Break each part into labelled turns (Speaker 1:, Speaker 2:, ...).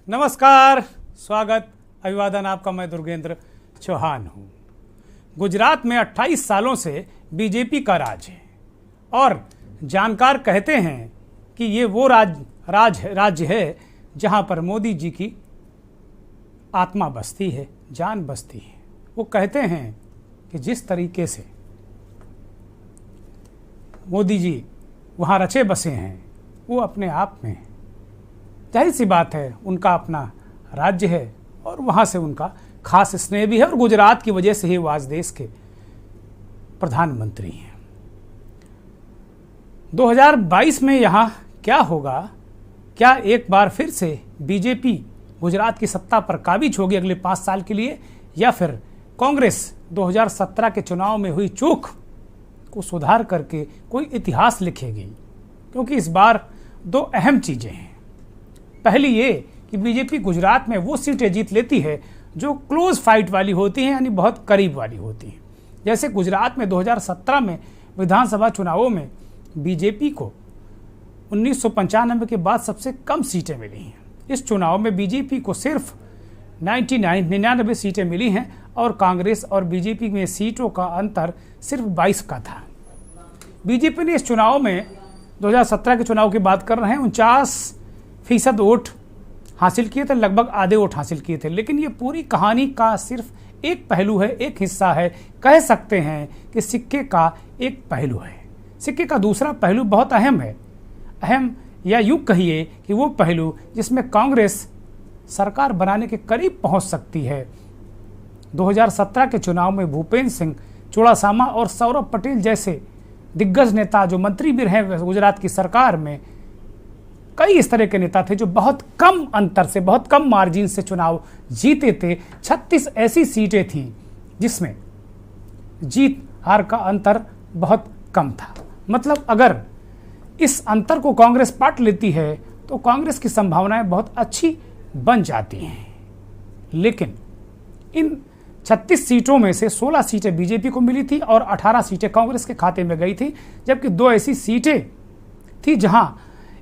Speaker 1: नमस्कार, स्वागत, अभिवादन आपका। मैं दुर्गेंद्र चौहान हूँ। गुजरात में 28 सालों से बीजेपी का राज है और जानकार कहते हैं कि ये वो राज्य है जहाँ पर मोदी जी की आत्मा बसती है, जान बसती है। वो कहते हैं कि जिस तरीके से मोदी जी वहाँ रचे बसे हैं वो अपने आप में जाहिर सी बात है, उनका अपना राज्य है और वहाँ से उनका खास स्नेह भी है और गुजरात की वजह से ही वो आज देश के प्रधानमंत्री हैं। 2022 में यहाँ क्या होगा? क्या एक बार फिर से बीजेपी गुजरात की सत्ता पर काबिज होगी अगले 5 साल के लिए, या फिर कांग्रेस 2017 के चुनाव में हुई चूक को सुधार करके कोई इतिहास लिखेगी? क्योंकि इस बार 2 अहम चीज़ें हैं। पहली ये कि बीजेपी गुजरात में वो सीटें जीत लेती है जो क्लोज फाइट वाली होती हैं, यानी बहुत करीब वाली होती हैं। जैसे गुजरात में 2017 में विधानसभा चुनावों में बीजेपी को 1995 के बाद सबसे कम सीटें मिली हैं। इस चुनाव में बीजेपी को सिर्फ 99 सीटें मिली हैं और कांग्रेस और बीजेपी में सीटों का अंतर सिर्फ 22 का था। बीजेपी ने इस चुनाव में 2017 के चुनाव की बात कर रहे हैं 49% वोट हासिल किए थे, लगभग आधे वोट हासिल किए थे। लेकिन ये पूरी कहानी का सिर्फ एक पहलू है, एक हिस्सा है। कह सकते हैं कि सिक्के का एक पहलू है। सिक्के का दूसरा पहलू बहुत अहम है। अहम या यूँ कहिए कि वो पहलू जिसमें कांग्रेस सरकार बनाने के करीब पहुंच सकती है। 2017 के चुनाव में भूपेंद्र सिंह चुड़ासामा और सौरभ पटेल जैसे दिग्गज नेता जो मंत्री भी रहे गुजरात की सरकार में, कई इस तरह के नेता थे जो बहुत कम अंतर से, बहुत कम मार्जिन से चुनाव जीते थे। 36 ऐसी सीटें थीं जिसमें जीत हार का अंतर बहुत कम था। मतलब अगर इस अंतर को कांग्रेस पाट लेती है तो कांग्रेस की संभावनाएं बहुत अच्छी बन जाती हैं। लेकिन इन 36 सीटों में से 16 सीटें बीजेपी को मिली थी और 18 सीटें कांग्रेस के खाते में गई थी, जबकि 2 ऐसी सीटें थी जहां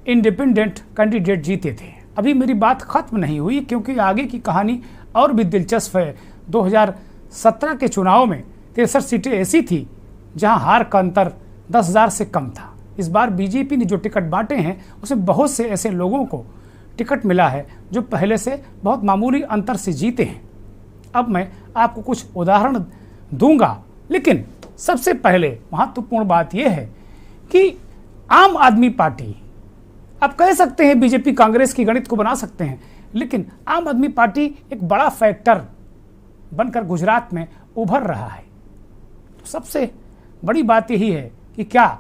Speaker 1: इंडिपेंडेंट कैंडिडेट जीते थे। अभी मेरी बात खत्म नहीं हुई क्योंकि आगे की कहानी और भी दिलचस्प है। 2017 के चुनाव में 63 सीटें ऐसी थी जहां हार का अंतर 10,000 से कम था। इस बार बीजेपी ने जो टिकट बांटे हैं उसमें बहुत से ऐसे लोगों को टिकट मिला है जो पहले से बहुत मामूली अंतर से जीते हैं। अब मैं आपको कुछ उदाहरण दूंगा, लेकिन सबसे पहले महत्वपूर्ण बात यह है कि आम आदमी पार्टी, आप कह सकते हैं बीजेपी कांग्रेस की गणित को बना सकते हैं, लेकिन आम आदमी पार्टी एक बड़ा फैक्टर बनकर गुजरात में उभर रहा है। तो सबसे बड़ी बात यही है कि क्या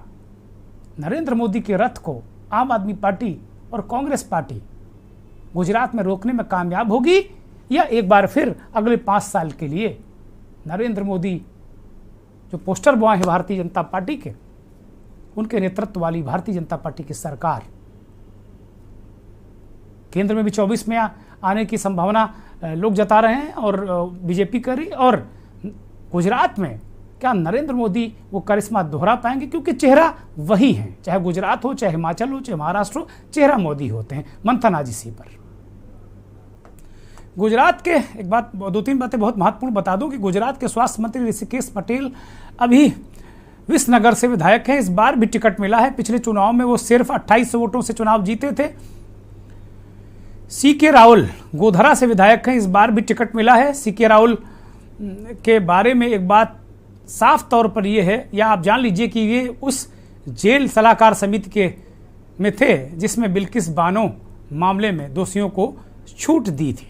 Speaker 1: नरेंद्र मोदी के रथ को आम आदमी पार्टी और कांग्रेस पार्टी गुजरात में रोकने में कामयाब होगी, या एक बार फिर अगले 5 साल के लिए नरेंद्र मोदी जो पोस्टर बॉय है भारतीय जनता पार्टी के, उनके नेतृत्व वाली भारतीय जनता पार्टी की सरकार केंद्र में भी 24 में आने की संभावना लोग जता रहे हैं और बीजेपी करी, और गुजरात में क्या नरेंद्र मोदी वो करिश्मा दोहरा पाएंगे? क्योंकि चेहरा वही है, चाहे गुजरात हो, चाहे हिमाचल हो, चाहे महाराष्ट्र हो, चेहरा मोदी होते हैं। मंथन आज इसी पर। गुजरात के एक बात, 2-3 बातें बहुत महत्वपूर्ण बता दूं कि गुजरात के स्वास्थ्य मंत्री ऋषिकेश पटेल अभी विसनगर से विधायक हैं। इस बार भी टिकट मिला है। पिछले चुनाव में वो सिर्फ 28 वोटों से चुनाव जीते थे। सीके राहुल गोधरा से विधायक हैं। इस बार भी टिकट मिला है। सीके राहुल के बारे में एक बात साफ तौर पर यह है, या आप जान लीजिए कि ये उस जेल सलाहकार समिति के में थे जिसमें बिल्किस बानो मामले में दोषियों को छूट दी थी।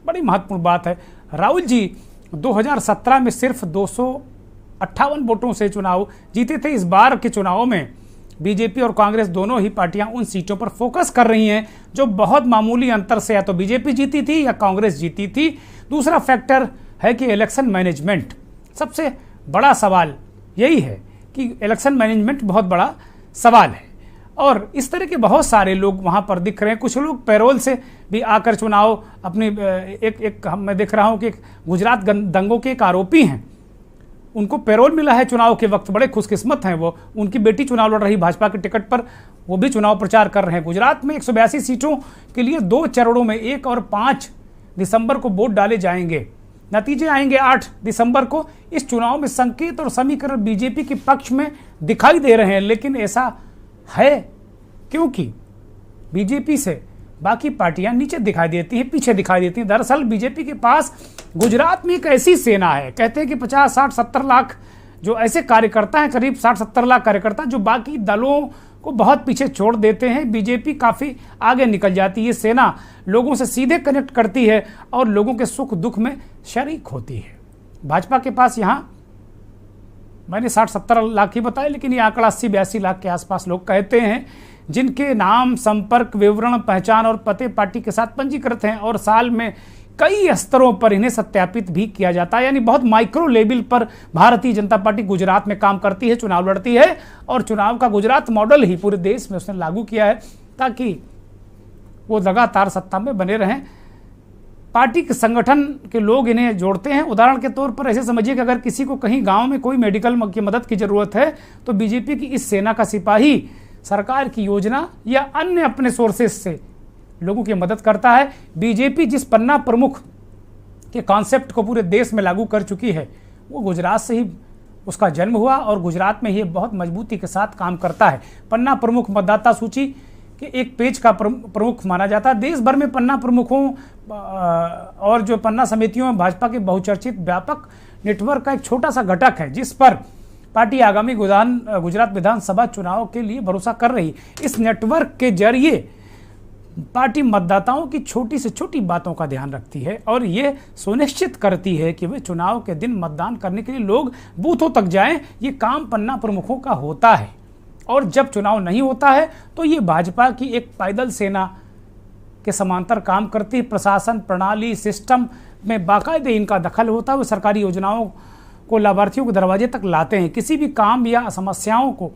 Speaker 1: बड़ी महत्वपूर्ण बात है। राहुल जी 2017 में सिर्फ 258 वोटों से चुनाव जीते थे। इस बार के चुनावों में बीजेपी और कांग्रेस दोनों ही पार्टियां उन सीटों पर फोकस कर रही हैं जो बहुत मामूली अंतर से या तो बीजेपी जीती थी या कांग्रेस जीती थी। दूसरा फैक्टर है कि इलेक्शन मैनेजमेंट, सबसे बड़ा सवाल यही है कि इलेक्शन मैनेजमेंट बहुत बड़ा सवाल है और इस तरह के बहुत सारे लोग वहां पर दिख रहे हैं। कुछ लोग पैरोल से भी आकर चुनाव अपने मैं देख रहा हूं कि गुजरात दंगों के एक आरोपी हैं, उनको पैरोल मिला है चुनाव के वक्त, बड़े खुशकिस्मत हैं वो। उनकी बेटी चुनाव लड़ रही भाजपा के टिकट पर, वो भी चुनाव प्रचार कर रहे हैं। गुजरात में 182 सीटों के लिए 2 चरणों में 1 और 5 दिसंबर को वोट डाले जाएंगे। नतीजे आएंगे 8 दिसंबर को। इस चुनाव में संकेत और समीकरण बीजेपी के पक्ष में दिखाई दे रहे हैं, लेकिन ऐसा है क्योंकि बीजेपी से बाकी पार्टियां नीचे दिखाई देती हैं, पीछे दिखाई देती हैं। दरअसल बीजेपी के पास गुजरात में एक ऐसी सेना है, कहते हैं कि 50, 60, 70 लाख जो ऐसे कार्यकर्ता हैं, करीब 60-70 लाख कार्यकर्ता जो बाकी दलों को बहुत पीछे छोड़ देते हैं। बीजेपी काफ़ी आगे निकल जाती है। ये सेना लोगों से सीधे कनेक्ट करती है और लोगों के सुख दुख में शरीक होती है। भाजपा के पास यहाँ मैंने 60-70 लाख ही बताया, लेकिन ये आंकड़ा 80-82 लाख के आसपास लोग कहते हैं, जिनके नाम, संपर्क विवरण, पहचान और पते पार्टी के साथ पंजीकृत हैं और साल में कई स्तरों पर इन्हें सत्यापित भी किया जाता है। यानी बहुत माइक्रो लेवल पर भारतीय जनता पार्टी गुजरात में काम करती है, चुनाव लड़ती है और चुनाव का गुजरात मॉडल ही पूरे देश में उसने लागू किया है ताकि वो लगातार सत्ता में बने रहें। पार्टी के संगठन के लोग इन्हें जोड़ते हैं। उदाहरण के तौर पर ऐसे समझिए कि अगर किसी को कहीं गांव में कोई मेडिकल की मदद की जरूरत है तो बीजेपी की इस सेना का सिपाही सरकार की योजना या अन्य अपने सोर्सेस से लोगों की मदद करता है। बीजेपी जिस पन्ना प्रमुख के कॉन्सेप्ट को पूरे देश में लागू कर चुकी है वो गुजरात से ही उसका जन्म हुआ और गुजरात में ये बहुत मजबूती के साथ काम करता है। पन्ना प्रमुख मतदाता सूची के एक पेज का प्रमुख माना जाता है। देश भर में पन्ना प्रमुखों और जो पन्ना समितियों में भाजपा के बहुचर्चित व्यापक नेटवर्क का एक छोटा सा घटक है, जिस पर पार्टी आगामी गुजरात विधानसभा चुनाव के लिए भरोसा कर रही। इस नेटवर्क के जरिए पार्टी मतदाताओं की छोटी से छोटी बातों का ध्यान रखती है और ये सुनिश्चित करती है कि वे चुनाव के दिन मतदान करने के लिए लोग बूथों तक जाएं। ये काम पन्ना प्रमुखों का होता है और जब चुनाव नहीं होता है तो ये भाजपा की एक पैदल सेना के समांतर काम करती है। प्रशासन, प्रणाली, सिस्टम में बाकायदे इनका दखल होता है। वो सरकारी योजनाओं को लाभार्थियों के दरवाजे तक लाते हैं। किसी भी काम या समस्याओं को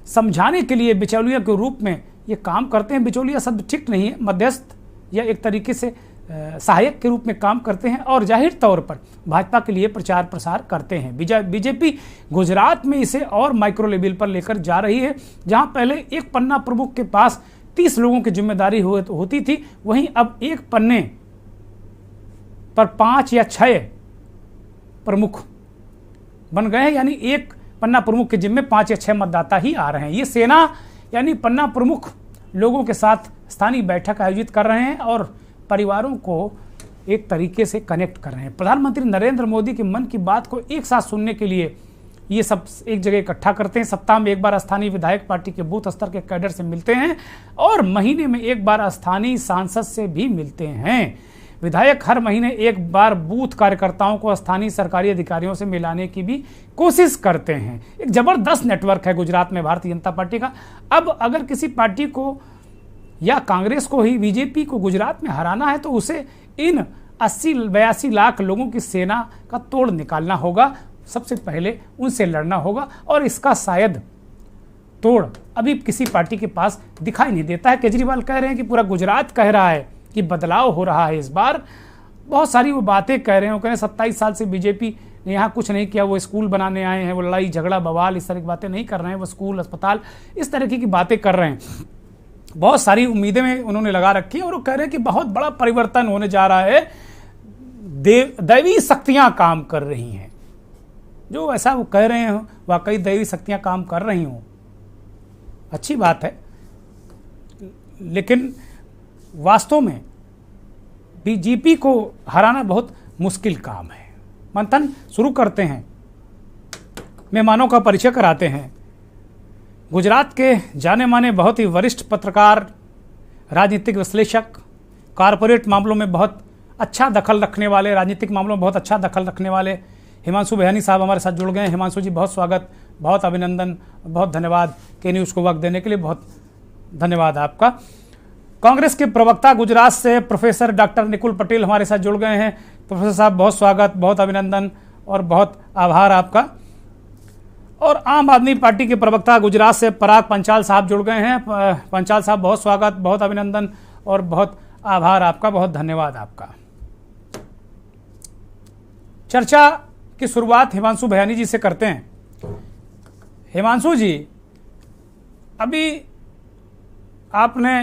Speaker 1: समझाने के लिए बिचौलिया के रूप में ये काम करते हैं। बिचौलिया शब्द ठीक नहीं है, मध्यस्थ या एक तरीके से सहायक के रूप में काम करते हैं और जाहिर तौर पर भाजपा के लिए प्रचार प्रसार करते हैं। बीजेपी गुजरात में इसे और माइक्रो लेवल पर लेकर जा रही है। जहां पहले एक पन्ना प्रमुख के पास 30 लोगों की जिम्मेदारी होती थी, वहीं अब एक पन्ने पर 5 या 6 प्रमुख बन गए हैं। यानी एक पन्ना प्रमुख के जिम्मे 5 या 6 मतदाता ही आ रहे हैं। ये सेना यानी पन्ना प्रमुख लोगों के साथ स्थानीय बैठक आयोजित कर रहे हैं और परिवारों को एक तरीके से कनेक्ट कर रहे हैं। प्रधानमंत्री नरेंद्र मोदी के मन की बात को एक साथ सुनने के लिए ये सब एक जगह इकट्ठा करते हैं। सप्ताह में एक बार स्थानीय विधायक पार्टी के बूथ स्तर के कैडर से मिलते हैं और महीने में एक बार स्थानीय सांसद से भी मिलते हैं। विधायक हर महीने एक बार बूथ कार्यकर्ताओं को स्थानीय सरकारी अधिकारियों से मिलाने की भी कोशिश करते हैं। एक जबरदस्त नेटवर्क है गुजरात में भारतीय जनता पार्टी का। अब अगर किसी पार्टी को या कांग्रेस को ही बीजेपी को गुजरात में हराना है तो उसे इन 80-82 लाख लोगों की सेना का तोड़ निकालना होगा। सबसे पहले उनसे लड़ना होगा और इसका शायद तोड़ अभी किसी पार्टी के पास दिखाई नहीं देता है। केजरीवाल कह रहे हैं कि पूरा गुजरात कह रहा है कि बदलाव हो रहा है इस बार। बहुत सारी वो बातें कह रहे हैं। वो कह रहे हैं 27 साल से बीजेपी ने यहाँ कुछ नहीं किया, वो स्कूल बनाने आए हैं, वो लड़ाई झगड़ा बवाल इस तरह की बातें नहीं कर रहे हैं, वो स्कूल अस्पताल इस तरीके की बातें कर रहे हैं। बहुत सारी उम्मीदें में उन्होंने लगा रखी है और वो कह रहे हैं कि बहुत बड़ा परिवर्तन होने जा रहा है, दैवी शक्तियाँ काम कर रही हैं। जो ऐसा वो कह रहे हैं वाकई दैवी शक्तियाँ काम कर रही हों, अच्छी बात है, लेकिन वास्तव में बीजेपी को हराना बहुत मुश्किल काम है। मंथन शुरू करते हैं, मेहमानों का परिचय कराते हैं। गुजरात के जाने माने बहुत ही वरिष्ठ पत्रकार, राजनीतिक विश्लेषक, कारपोरेट मामलों में बहुत अच्छा दखल रखने वाले, राजनीतिक मामलों में बहुत अच्छा दखल रखने वाले हिमांशु बयानी साहब हमारे साथ जुड़ गए हैं। हिमांशु जी बहुत स्वागत, बहुत अभिनंदन, बहुत धन्यवाद के न्यूज़ को वक्त देने के लिए, बहुत धन्यवाद आपका। कांग्रेस के प्रवक्ता गुजरात से प्रोफेसर डॉक्टर निकुल पटेल हमारे साथ जुड़ गए हैं। प्रोफेसर साहब बहुत स्वागत, बहुत अभिनंदन और बहुत आभार आपका। और आम आदमी पार्टी के प्रवक्ता गुजरात से पराग पंचाल साहब जुड़ गए हैं। पंचाल साहब बहुत स्वागत, बहुत अभिनंदन और बहुत आभार आपका, बहुत धन्यवाद आपका। चर्चा की शुरुआत हिमांशु बयानी जी से करते हैं। हिमांशु जी, अभी आपने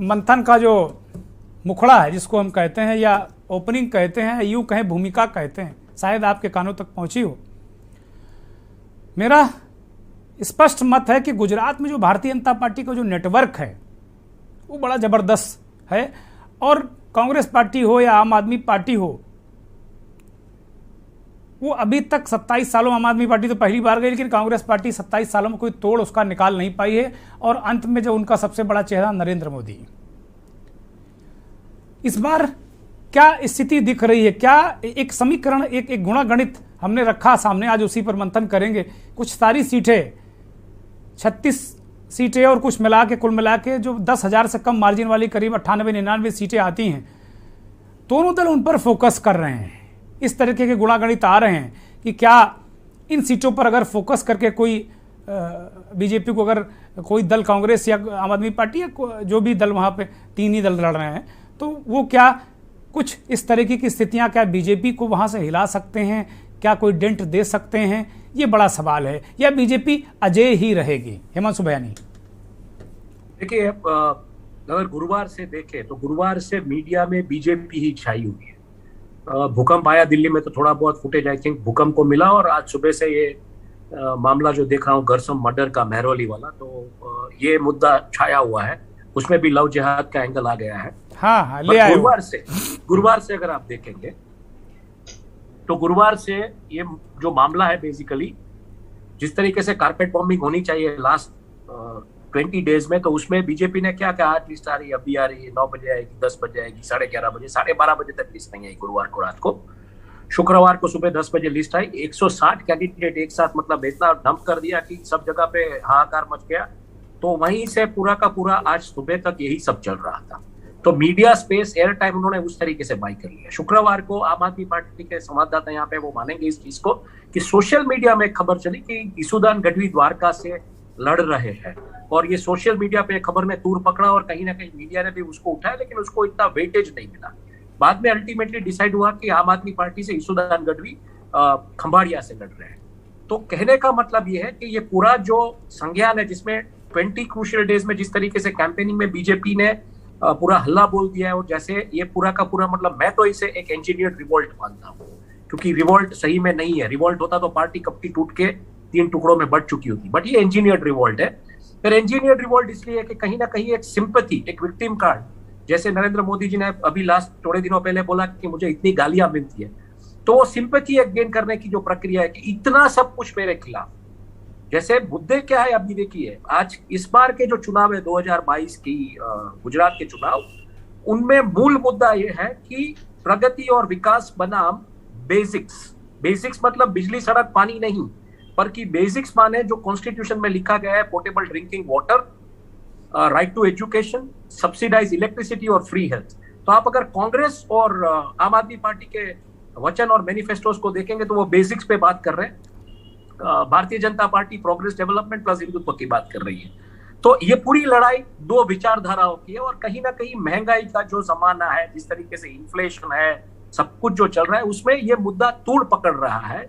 Speaker 1: मंथन का जो मुखड़ा है, जिसको हम कहते हैं या ओपनिंग कहते हैं, यूं कहें भूमिका कहते हैं, शायद आपके कानों तक पहुंची हो। मेरा स्पष्ट मत है कि गुजरात में जो भारतीय जनता पार्टी का जो नेटवर्क है वो बड़ा ज़बरदस्त है, और कांग्रेस पार्टी हो या आम आदमी पार्टी हो, वो अभी तक 27 सालों, आम आदमी पार्टी तो पहली बार गई, लेकिन कांग्रेस पार्टी 27 सालों में कोई तोड़ उसका निकाल नहीं पाई है। और अंत में जो उनका सबसे बड़ा चेहरा नरेंद्र मोदी, इस बार क्या स्थिति दिख रही है? क्या एक समीकरण, एक गुणागणित हमने रखा सामने, आज उसी पर मंथन करेंगे। कुछ सारी सीटें, 36 सीटें और कुछ मिला के, कुल मिला के जो 10,000 से कम मार्जिन वाली करीब 98-99 सीटें आती हैं, दोनों दल उन पर फोकस कर रहे हैं। इस तरीके के गुणागणित आ रहे हैं कि क्या इन सीटों पर अगर फोकस करके कोई बीजेपी को, अगर कोई दल, कांग्रेस या आम आदमी पार्टी या जो भी दल, वहाँ पे 3 ही दल लड़ रहे हैं, तो वो क्या कुछ इस तरीके की स्थितियां क्या बीजेपी को वहाँ से हिला सकते हैं? क्या कोई डेंट दे सकते हैं? ये बड़ा सवाल है। या बीजेपी अजेय ही रहेगी? हिमांशु बयानी।
Speaker 2: देखिए, अगर गुरुवार से देखें तो गुरुवार से मीडिया में बीजेपी ही छाई हुई है। भूकंप आया दिल्ली में तो थोड़ा बहुत फुटेज आई थिंक भूकंप को मिला, और आज सुबह से ये मामला जो देख रहा हूँ गरसम मर्डर का, मेहरौली वाला, तो ये मुद्दा छाया हुआ है। उसमें भी लव जिहाद का एंगल आ गया है।
Speaker 1: हाँ, ले आए।
Speaker 2: गुरुवार से अगर आप देखेंगे तो गुरुवार से ये जो मामला है, बेसिकली जिस तरीके से कारपेट बॉम्बिंग होनी चाहिए लास्ट 20 डेज में, तो उसमें बीजेपी ने क्या कहा, आज लिस्ट आ रही है, अभी आ रही है, 9 बजे आएगी, 10 बजे आएगी, 11:30 बजे, 12:30 बजे तक लिस्ट नहीं आई गुरुवार को रात को। शुक्रवार को सुबह 10 बजे लिस्ट आई। 160 कैंडिडेट एक साथ, मतलब इतना डंप कर दिया कि सब जगह पे हाहाकार मच गया। तो वहीं से पूरा का पूरा आज सुबह तक यही सब चल रहा था। तो मीडिया स्पेस, एयर टाइम उन्होंने उस तरीके से बाई कर लिया। शुक्रवार को आम आदमी पार्टी के संवाददाता यहाँ पे वो मानेंगे इस चीज को कि सोशल मीडिया में खबर चली कि ईसुदान गढ़वी द्वारका से लड़ रहे हैं, और ये सोशल मीडिया पे खबर ने तूर पकड़ा, और कहीं ना कहीं मीडिया ने भी उसको उठाया, लेकिन उसको इतना वेटेज नहीं मिला। बाद में अल्टीमेटली डिसाइड हुआ कि आम आदमी पार्टी से ईसुदान गढ़वी खंभाड़िया से लड़ रहे हैं। तो कहने का मतलब ये है कि ये पूरा जो संज्ञान है, जिसमें 20 क्रूशियल डेज में जिस तरीके से कैंपेनिंग में बीजेपी ने पूरा हल्ला बोल दिया है, और जैसे ये पूरा का पूरा, मतलब मैं तो इसे एक इंजीनियर्ड रिवोल्ट मानता हूँ, क्योंकि रिवोल्ट सही में नहीं है। रिवोल्ट होता तो पार्टी कब की टूट के 3 टुकड़ों में बढ़ चुकी होती, बट ये इंजीनियर्ड रिवोल्ट है। फिर इंजीनियर्ड रिवोल्ट इसलिए है कि कहीं ना कहीं एक सिंपैथी, एक विक्टिम कार्ड, जैसे नरेंद्र मोदी जी ने अभी लास्ट थोड़े दिनों पहले बोला कि मुझे इतनी गालियां मिलती है, तो वो सिंपैथी एक गेन करने की जो प्रक्रिया है कि इतना सब कुछ मेरे खिलाफ। जैसे मुद्दे क्या है अभी देखिए, आज इस बार के जो चुनाव है 2022 की गुजरात के चुनाव, उनमें मूल मुद्दा ये है कि प्रगति और विकास बनाम बेसिक्स मतलब बिजली, सड़क, पानी नहीं, पर कि बेसिक्स माने जो कॉन्स्टिट्यूशन में लिखा गया है, portable drinking water, right to education, subsidise electricity और फ्री हेल्थ। तो आप अगर कांग्रेस और आम आदमी पार्टी के वचन और मैनिफेस्टोस को देखेंगे तो वो बेसिक्स पे बात कर रहे हैं। Bharatiya Janata party progress, development plus Hindutva की बात कर रही है। तो ये पूरी लड़ाई दो विचारधाराओं की है, और कहीं ना कहीं महंगाई का जो जमाना है, जिस तरीके से इन्फ्लेशन है, सब कुछ जो चल रहा है, उसमें ये मुद्दा तूड़ पकड़ रहा है।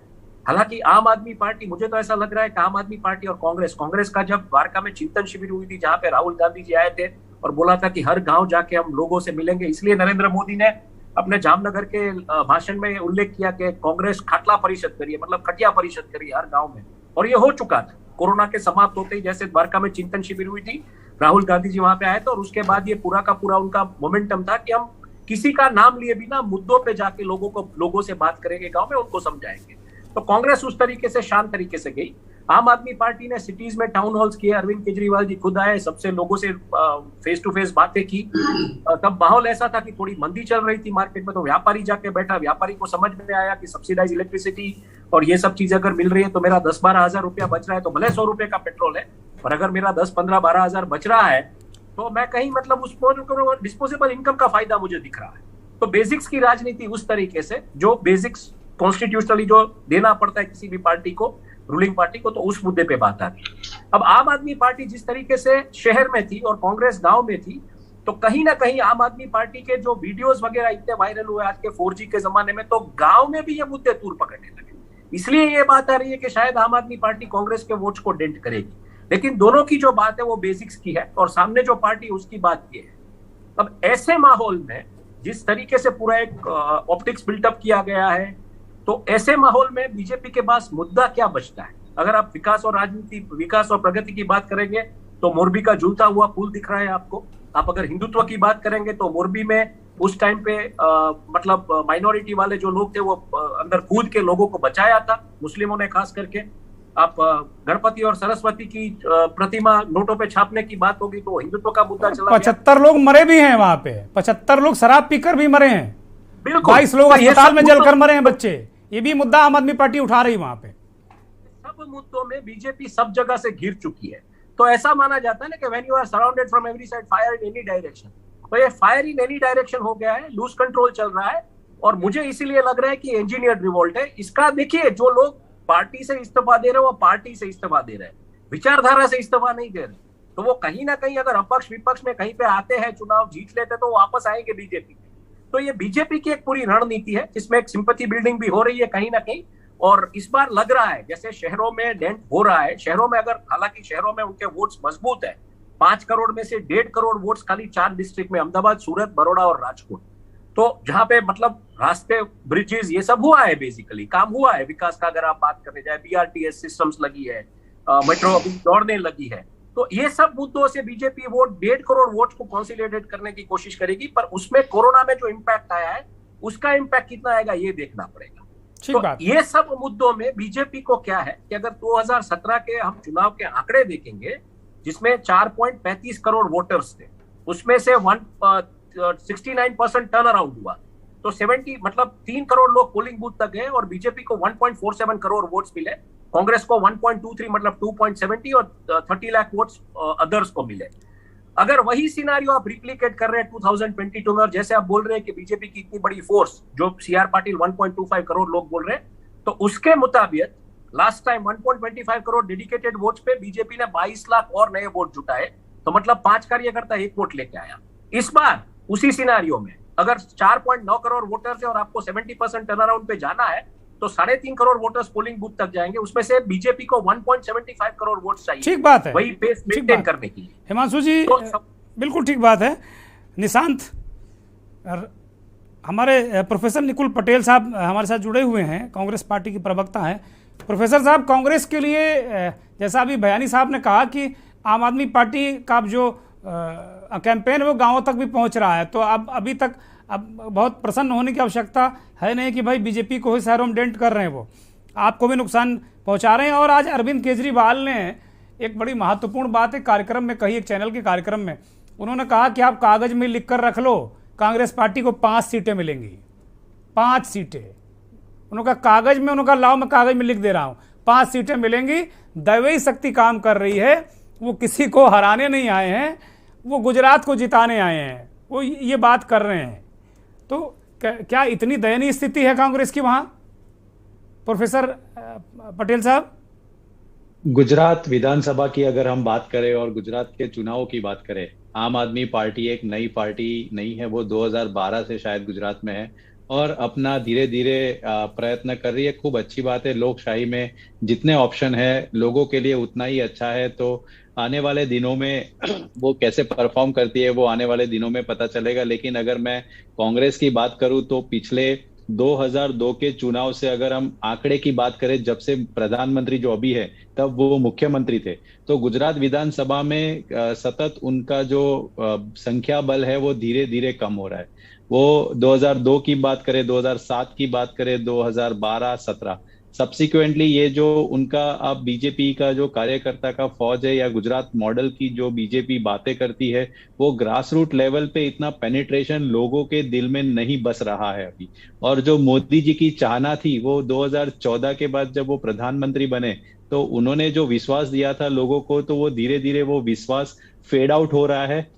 Speaker 2: हालांकि आम आदमी पार्टी, मुझे तो ऐसा लग रहा है कि आम आदमी पार्टी और कांग्रेस का जब द्वारका में चिंतन शिविर हुई थी, जहां पे राहुल गांधी जी आए थे और बोला था कि हर गांव जाके हम लोगों से मिलेंगे, इसलिए नरेंद्र मोदी ने अपने जामनगर के भाषण में उल्लेख किया कि कांग्रेस खाटला परिषद करिए, मतलब खटिया परिषद करिए हर गांव में, और ये हो चुका था। कोरोना के समाप्त होते ही जैसे द्वारका में चिंतन शिविर हुई थी, राहुल गांधी जी वहां पे आए थे, और उसके बाद ये पूरा का पूरा उनका मोमेंटम था कि हम किसी का नाम लिए बिना मुद्दों पे जाके लोगों से बात करेंगे, गांव में उनको समझाएंगे। तो कांग्रेस उस तरीके से शांत तरीके से गई। आम आदमी पार्टी ने सिटीज में टाउन हॉल्स किए, अरविंद केजरीवाल जी खुद आए, सबसे लोगों से फेस टू फेस बातें की। तब माहौल ऐसा था कि थोड़ी मंदी चल रही थी मार्केट में, तो व्यापारी जाके बैठा, व्यापारी को समझ में आया कि सब्सिडाइज इलेक्ट्रिसिटी और ये सब चीज अगर मिल रही है तो मेरा 10-12 हजार रुपया बच रहा है, तो भले 100 रुपए का पेट्रोल है, पर अगर मेरा 10-15-12 हजार बच रहा है तो मैं कहीं मतलब उसको डिस्पोजेबल इनकम का फायदा मुझे दिख रहा है। तो बेसिक्स की राजनीति उस तरीके से, जो बेसिक्स कॉन्स्टिट्यूशनली जो देना पड़ता है किसी भी पार्टी को, रूलिंग पार्टी को, तो उस मुद्दे पे बात आ रही। अब आम आदमी पार्टी जिस तरीके से शहर में थी और कांग्रेस गांव में थी, तो कहीं ना कहीं आम आदमी पार्टी के जो वीडियोस वगैरह इतने वायरल हुए आज के 4G के जमाने में, तो गांव में भी ये मुद्दे तूर पकड़ने लगे। इसलिए ये बात आ रही है कि शायद आम आदमी पार्टी कांग्रेस के वोट्स को डेंट करेगी। लेकिन दोनों की जो बात है वो बेसिक्स की है और सामने जो पार्टी उसकी बात की है। अब ऐसे माहौल में जिस तरीके से पूरा एक ऑप्टिक्स बिल्टअप किया गया है, तो ऐसे माहौल में बीजेपी के पास मुद्दा क्या बचता है? अगर आप विकास और राजनीति, विकास और प्रगति की बात करेंगे तो मोरबी का झूलता हुआ पुल दिख रहा है आपको। आप अगर हिंदुत्व की बात करेंगे तो मोरबी में उस टाइम पे मतलब माइनॉरिटी वाले जो लोग थे वो अंदर कूद के लोगों को बचाया था, मुस्लिमों ने खास करके। आप गणपति और सरस्वती की प्रतिमा नोटों पे छापने की बात होगी तो हिंदुत्व का मुद्दा चला।
Speaker 1: 75 लोग मरे भी हैं वहां पे, 75 लोग शराब पीकर भी मरे हैं,
Speaker 2: बिल्कुल
Speaker 1: 22 लोग अस्पताल में जलकर मरे हैं बच्चे। ये भी मुद्दा आम आदमी पार्टी उठा रही वहां पे।
Speaker 2: सब मुद्दों में बीजेपी सब जगह से घिर चुकी है। तो ऐसा माना जाता है ना कि when you are surrounded from every side fire in any direction, तो ये फायर इन एनी डायरेक्शन हो गया है, लूज कंट्रोल चल रहा है। और मुझे इसीलिए लग रहा है कि इंजीनियर रिवोल्ट है इसका। देखिए, जो लोग पार्टी से इस्तीफा दे रहे हैं वो पार्टी से इस्तीफा दे रहे हैं, विचारधारा से इस्तीफा नहीं दे रहे। तो वो कहीं ना कहीं अगर अपक्ष विपक्ष में कहीं पे आते हैं, चुनाव जीत लेते तो वापस आएंगे बीजेपी में। तो ये बीजेपी की एक पूरी रणनीति है जिसमें एक सिंपैथी बिल्डिंग भी हो रही है कहीं ना कहीं। और इस बार लग रहा है जैसे शहरों में डेंट हो रहा है, शहरों में अगर, हालांकि शहरों में उनके वोट्स मजबूत है, 5 करोड़ में से 1.5 करोड़ वोट्स खाली 4 डिस्ट्रिक्ट में, अहमदाबाद, सूरत, बड़ौदा और राजकोट। तो जहां पे मतलब रास्ते, ब्रिजेस, ये सब हुआ है, बेसिकली काम हुआ है विकास का। अगर आप बात करने जाए, बीआरटीएस सिस्टम्स लगी है, मेट्रो अभी दौड़ने लगी है। तो ये सब मुद्दों से बीजेपी वोट, 1.5 करोड़ वोट को कंसोलिडेट करने की कोशिश करेगी। पर उसमें कोरोना में जो इम्पैक्ट आया है उसका इम्पैक्ट कितना आएगा ये देखना पड़ेगा। तो ये सब मुद्दों में बीजेपी को क्या है कि अगर 2017 के हम चुनाव के आंकड़े देखेंगे जिसमें 4.35 करोड़ वोटर्स थे, उसमें से 69% टर्न अराउंड हुआ, तो 70 मतलब 3 करोड़ लोग पोलिंग बूथ तक गए और बीजेपी को 1.47 करोड़ वोट्स मिले, कांग्रेस को 1.23 मतलब 2.70 और 30 लाख वोट्स अदर्स को मिले। अगर वही सिनारियो आप रिप्लिकेट कर रहे हैं 2022 में, और जैसे आप बोल रहे हैं कि बीजेपी की इतनी बड़ी फोर्स, जो सीआर पाटिल 1.25 करोड़ लोग बोल रहे हैं, तो उसके मुताबिक last time 1.25 crore dedicated votes पे बीजेपी ने 22 लाख और नए वोट जुटाए, तो मतलब 5 कार्यकर्ता 1 वोट लेके आया। इस बार उसी सिनारियो में अगर 4.9 करोड़ वोटर्स है और आपको 70% टर्न अराउंड पे जाना है, तो 3.5 करोड़ वोटर्स पोलिंग बूथ तक जाएंगे, उसमें से बीजेपी को 1.75 करोड़ वोट चाहिए।
Speaker 1: ठीक बात है,
Speaker 2: वही पेस मेंटेन करने की।
Speaker 1: हिमांशु जी बिल्कुल ठीक बात है। निशांत, हमारे प्रोफेसर निकुल पटेल साहब हमारे साथ जुड़े हुए हैं, कांग्रेस पार्टी के प्रवक्ता हैं। प्रोफेसर साहब, कांग्रेस के लिए जैसा अभी बयानी साहब ने कहा कि आम आदमी पार्टी का जो कैंपेन वो गांवों तक भी पहुंच रहा है, तो अब अभी तक अब बहुत प्रसन्न होने की आवश्यकता है नहीं कि भाई बीजेपी को ही शहरों में डेंट कर रहे हैं, वो आपको भी नुकसान पहुंचा रहे हैं। और आज अरविंद केजरीवाल ने एक बड़ी महत्वपूर्ण बात एक कार्यक्रम में कही, एक चैनल के कार्यक्रम में उन्होंने कहा कि आप कागज में लिख कर रख लो, कांग्रेस पार्टी को 5 सीटें मिलेंगी, 5 सीटें। उन्होंने कहा कागज में, उन्होंने कहा लाओ मैं कागज में लिख दे रहा हूँ, 5 सीटें मिलेंगी। दैवीय शक्ति काम कर रही है, वो किसी को हराने नहीं आए हैं, वो गुजरात को जिताने आए हैं, वो ये बात कर रहे हैं। तो क्या इतनी दयनीय स्थिति है कांग्रेस की वहां, प्रोफेसर पटेल साहब?
Speaker 3: गुजरात विधानसभा की अगर हम बात करें और गुजरात के चुनावों की बात करें, आम आदमी पार्टी एक नई पार्टी नहीं है, वो 2012 से शायद गुजरात में है और अपना धीरे धीरे प्रयत्न कर रही है। खूब अच्छी बात है, लोकशाही में जितने ऑप्शन है लोगों के लिए उतना ही अच्छा है। तो आने वाले दिनों में वो कैसे परफॉर्म करती है वो आने वाले दिनों में पता चलेगा। लेकिन अगर मैं कांग्रेस की बात करूं तो पिछले 2002 के चुनाव से अगर हम आंकड़े की बात करें, जब से प्रधानमंत्री जो अभी है तब वो मुख्यमंत्री थे, तो गुजरात विधानसभा में सतत उनका जो संख्या बल है वो धीरे धीरे कम हो रहा है। वो 2002 की बात करें, 2007 की बात करें, 2012, 17 सब्सिक्वेंटली ये जो उनका अब बीजेपी का जो कार्यकर्ता का फौज है या गुजरात मॉडल की जो बीजेपी बातें करती है, वो ग्रास रूट लेवल पे इतना पेनिट्रेशन लोगों के दिल में नहीं बस रहा है अभी। और जो मोदी जी की चाहना थी वो 2014 के बाद जब वो प्रधानमंत्री बने तो उन्होंने जो विश्वास दिया था लोगों को, तो वो धीरे धीरे वो विश्वास फेड आउट हो रहा है।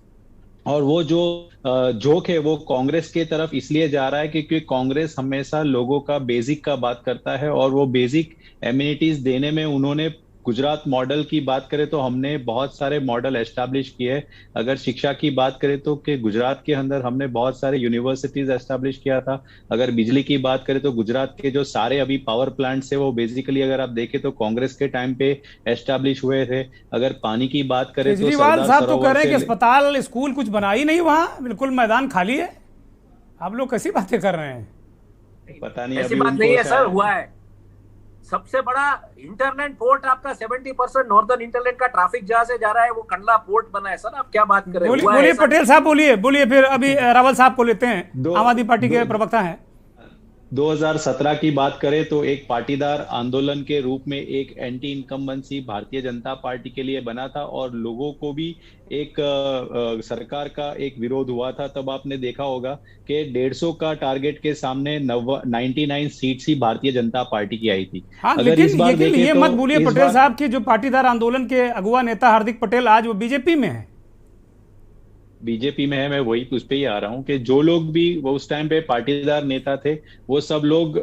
Speaker 3: और वो जो झोंक है वो कांग्रेस के तरफ इसलिए जा रहा है क्योंकि कांग्रेस हमेशा लोगों का बेसिक का बात करता है और वो बेसिक एमिनिटीज देने में उन्होंने गुजरात मॉडल की बात करें तो हमने बहुत सारे मॉडल एस्टैब्लिश किए हैं। अगर शिक्षा की बात करें तो कि गुजरात के अंदर हमने बहुत सारे यूनिवर्सिटीज एस्टैब्लिश किया था। अगर बिजली की बात करें तो गुजरात के जो सारे अभी पावर प्लांट्स है वो बेसिकली अगर आप देखें तो कांग्रेस के टाइम पे एस्टैब्लिश हुए थे। अगर पानी की बात करें तो
Speaker 1: केजरीवाल
Speaker 3: सरदार
Speaker 1: साहब तो कह रहे हैं कि
Speaker 3: सरोवर से
Speaker 1: अस्पताल स्कूल कुछ बना ही नहीं, वहां बिल्कुल मैदान खाली है। आप लोग कैसी बातें कर रहे हैं?
Speaker 3: पता नहीं
Speaker 2: ऐसी
Speaker 3: अभी
Speaker 2: बात
Speaker 3: उनको
Speaker 2: नहीं है सर,
Speaker 3: शायद
Speaker 2: हुआ है। सबसे बड़ा इंटरनेट पोर्ट आपका 70% नॉर्दर्न इंटरनेट का ट्रैफिक जहां से जा रहा है वो कंडला पोर्ट बना है। सर आप क्या बात कर रहे हैं?
Speaker 1: बोलिए पटेल साहब, बोलिए फिर अभी रावल साहब को लेते हैं,
Speaker 3: दो
Speaker 1: आम आदमी पार्टी के प्रवक्ता हैं।
Speaker 3: 2017 की बात करें तो एक पाटीदार आंदोलन के रूप में एक anti incumbency Bharatiya Janata party के लिए बना था और लोगों को भी एक सरकार का एक विरोध हुआ था। तब आपने देखा होगा कि 150 का टारगेट के सामने 99 सीट्स ही भारतीय जनता पार्टी की आई थी।
Speaker 1: हाँ,
Speaker 3: अगर इस बार
Speaker 1: लेकिन
Speaker 3: देखें
Speaker 1: ये
Speaker 3: तो
Speaker 1: मत भूलिए
Speaker 3: इस
Speaker 1: पटेल
Speaker 3: बार
Speaker 1: साहब की जो पाटीदार आंदोलन के अगुवा नेता हार्दिक पटेल आज वो बीजेपी में है।
Speaker 3: बीजेपी में है, मैं वही उस पे ही आ रहा हूँ कि जो लोग भी वो उस टाइम पे पाटीदार नेता थे वो सब लोग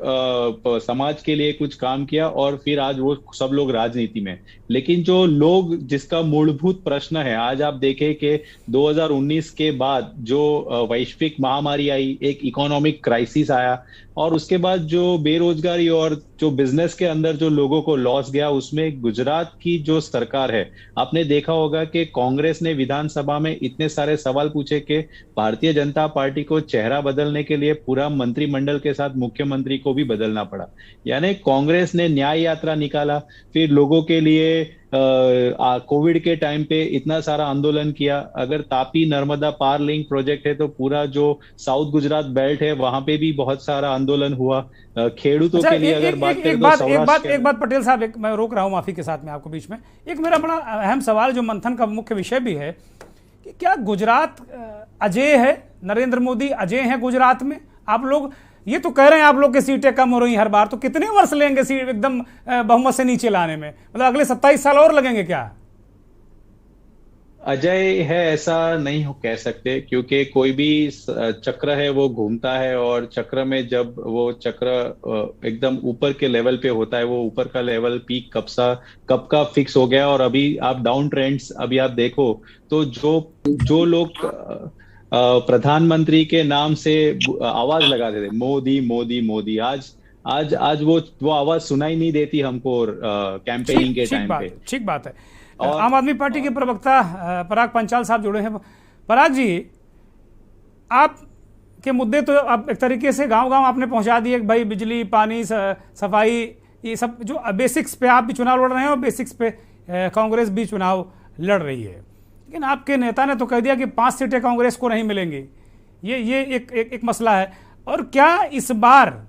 Speaker 3: समाज के लिए कुछ काम किया और फिर आज वो सब लोग राजनीति में। लेकिन जो लोग जिसका मूलभूत प्रश्न है, आज आप देखें कि 2019 के बाद जो वैश्विक महामारी आई, एक इकोनॉमिक क्राइसिस आया और उसके बाद जो बेरोजगारी और जो बिजनेस के अंदर जो लोगों को लॉस गया, उसमें गुजरात की जो सरकार है, आपने देखा होगा कि कांग्रेस ने विधानसभा में इतने सारे सवाल पूछे कि भारतीय जनता पार्टी को चेहरा बदलने के लिए पूरा मंत्रिमंडल के साथ मुख्यमंत्री को भी बदलना पड़ा। यानी कांग्रेस ने न्याय यात्रा निकाला, फिर लोगों के लिए कोविड के टाइम पे इतना सारा आंदोलन किया। अगर तापी नर्मदा पार लिंक प्रोजेक्ट है तो पूरा जो साउथ गुजरात बेल्ट है वहां पे भी बहुत सारा आंदोलन हुआ। खेडूतों के लिए अगर बात करें तो
Speaker 1: एक बात पटेल साहब, मैं रोक रहा हूं माफी के साथ में आपको बीच में। एक मेरा बड़ा अहम सवाल जो मंथन का मुख्य विषय भी है कि क्या गुजरात अजेय है? नरेंद्र मोदी अजेय हैं गुजरात में? आप लोग ये तो कह रहे हैं आप लोग की सीटें कम हो रही हर बार, तो कितने वर्ष लेंगे सीट एकदम बहुमत से नीचे लाने में? मतलब अगले 27 साल और लगेंगे क्या?
Speaker 3: अजय है ऐसा नहीं कह सकते, क्योंकि कोई भी चक्र है वो घूमता है और चक्र में जब वो चक्र एकदम ऊपर के लेवल पे होता है, वो ऊपर का लेवल पीक कब का फिक्स हो गया। और अभी आप डाउन ट्रेंड्स अभी आप देखो तो जो लोग प्रधानमंत्री के नाम से आवाज लगाते थे मोदी मोदी मोदी, आज वो आवाज सुनाई नहीं देती हमको कैंपेनिंग के टाइम पे।
Speaker 1: ठीक बात है। आम आदमी पार्टी के प्रवक्ता पराग पंचाल साहब जुड़े हैं। पराग जी, आप के मुद्दे तो अब एक तरीके से गांव-गांव आपने पहुंचा दिए कि भाई बिजली, पानी, सफाई, ये सब जो बेसिक्स पे आप भी चुनाव लड़ रहे हैं और बेसिक्स पे कांग्रेस भी चुनाव लड़ रही है। लेकिन आपके नेता ने तो कह दिया कि 5 सीटें कांग्रेस को नहीं मिलेंगी। ये एक मसला है। और क्या इस बार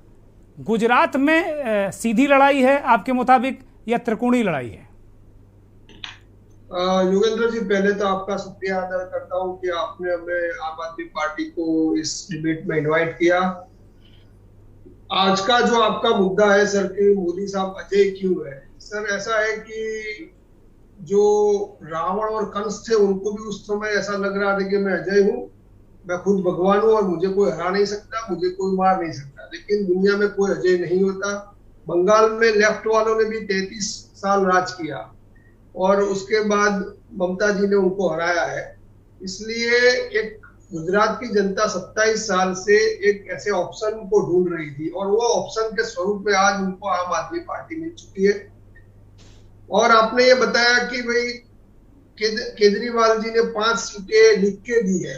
Speaker 1: गुजरात में सीधी लड़ाई है आपके मुताबिक या त्रिकोणीय लड़ाई है?
Speaker 4: योगेंद्र जी, पहले तो आपका शुक्रिया अदा करता हूं कि आपने हमें आम आदमी पार्टी को इस डिबेट में इनवाइट किया। आज का जो आपका मुद्दा है सर कि मोदी साहब अजय क्यों है, सर ऐसा है कि जो रावण और कंस थे उनको भी उस समय ऐसा लग रहा था कि मैं अजय हूं, मैं खुद भगवान हूं और मुझे कोई हरा नहीं सकता, मुझे कोई मार नहीं सकता। लेकिन दुनिया में कोई अजय नहीं होता। बंगाल में लेफ्ट वालों ने भी 33 साल राज किया और उसके बाद ममता जी ने उनको हराया है। इसलिए एक गुजरात की जनता 27 साल से एक ऐसे ऑप्शन को ढूंढ रही थी और वो ऑप्शन के स्वरूप में आज उनको आम आदमी पार्टी मिल चुकी है। और आपने ये बताया कि भाई केजरीवाल जी ने 5 सीटें लिख के दी है।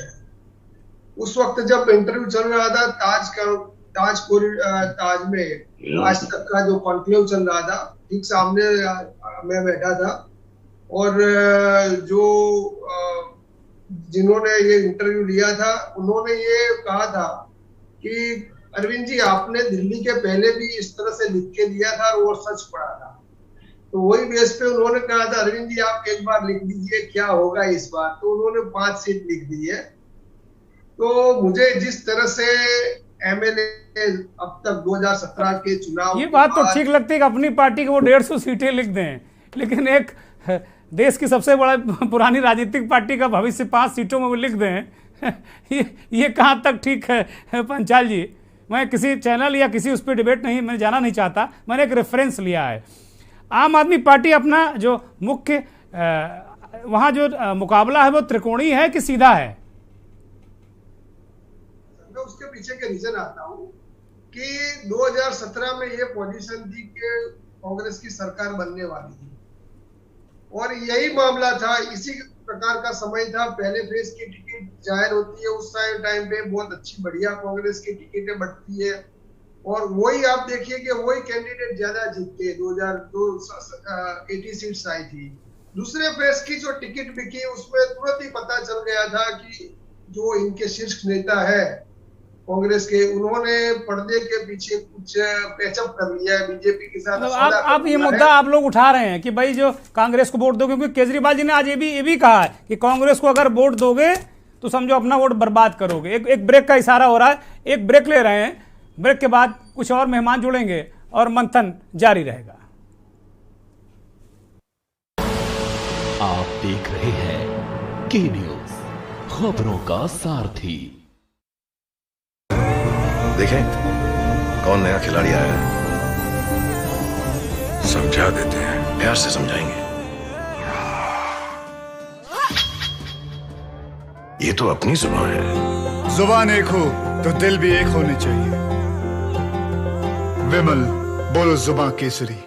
Speaker 4: उस वक्त जब इंटरव्यू चल रहा था ताज में, आज तक का जो कॉन्क्लेव चल रहा था, ठीक सामने मैं बैठा था और जो जिन्होंने ये इंटरव्यू लिया था उन्होंने ये कहा था कि अरविंद जी आपने दिल्ली के पहले भी इस तरह से लिख के दिया था और वो सच पड़ा था। तो वही बेस पे उन्होंने कहा था अरविंद जी आप एक बार लिख दीजिए क्या होगा इस बार। तो उन्होंने 5 सीट लिख दी है। तो मुझे जिस तरह से एमएलए अब तक 2017 के चुनाव,
Speaker 1: ये बात तो ठीक लगती है कि अपनी पार्टी को वो 150 सीटें लिख दें, लेकिन एक देश की सबसे बड़ा पुरानी राजनीतिक पार्टी का भविष्य 5 सीटों में वो लिख दें, ये कहाँ तक ठीक है पंचाल जी? मैं किसी चैनल या किसी उस पर डिबेट नहीं, मैं जाना नहीं चाहता, मैंने एक रेफरेंस लिया है। आम आदमी पार्टी अपना जो मुख्य वहां जो मुकाबला है वो त्रिकोणीय है कि सीधा है?
Speaker 4: मैं उसके पीछे के रीजन आता हूं कि 2017 में ये पोजीशन थी कि कांग्रेस की सरकार बनने वाली थी और यही मामला था, इसी प्रकार का समय था। पहले फेज की टिकट जाहिर होती है, उस टाइम पे बहुत अच्छी बढ़िया कांग्रेस की टिकटें बढ़ती है और वही आप देखिए कि वही कैंडिडेट ज्यादा जीतते। 2002 80 सीट्स आई थी। दूसरे फेज की जो टिकट बिकी उसमें तुरंत ही पता चल गया था कि जो इनके शीर्ष नेता है कांग्रेस के, उन्होंने पर्दे के पीछे कुछ पैचअप कर लिया है बीजेपी के साथ।
Speaker 1: आप ये मुद्दा आप लोग उठा रहे हैं कि भाई जो कांग्रेस को वोट दोगे, क्योंकि केजरीवाल जी ने आज ये भी कहा है कि कांग्रेस को अगर वोट दोगे तो समझो अपना वोट बर्बाद करोगे। एक ब्रेक का इशारा हो रहा है, एक ब्रेक ले रहे हैं, ब्रेक के बाद कुछ और मेहमान जुड़ेंगे और मंथन जारी रहेगा।
Speaker 5: आप देख रहे हैं के न्यूज, खबरों का सारथी।
Speaker 6: देखें कौन नया खिलाड़ी आया है, समझा देते हैं, प्यार से समझाएंगे। ये तो अपनी जुबान है।
Speaker 7: जुबान एक हो तो दिल भी एक होने चाहिए। विमल बोलो जुबान केसरी।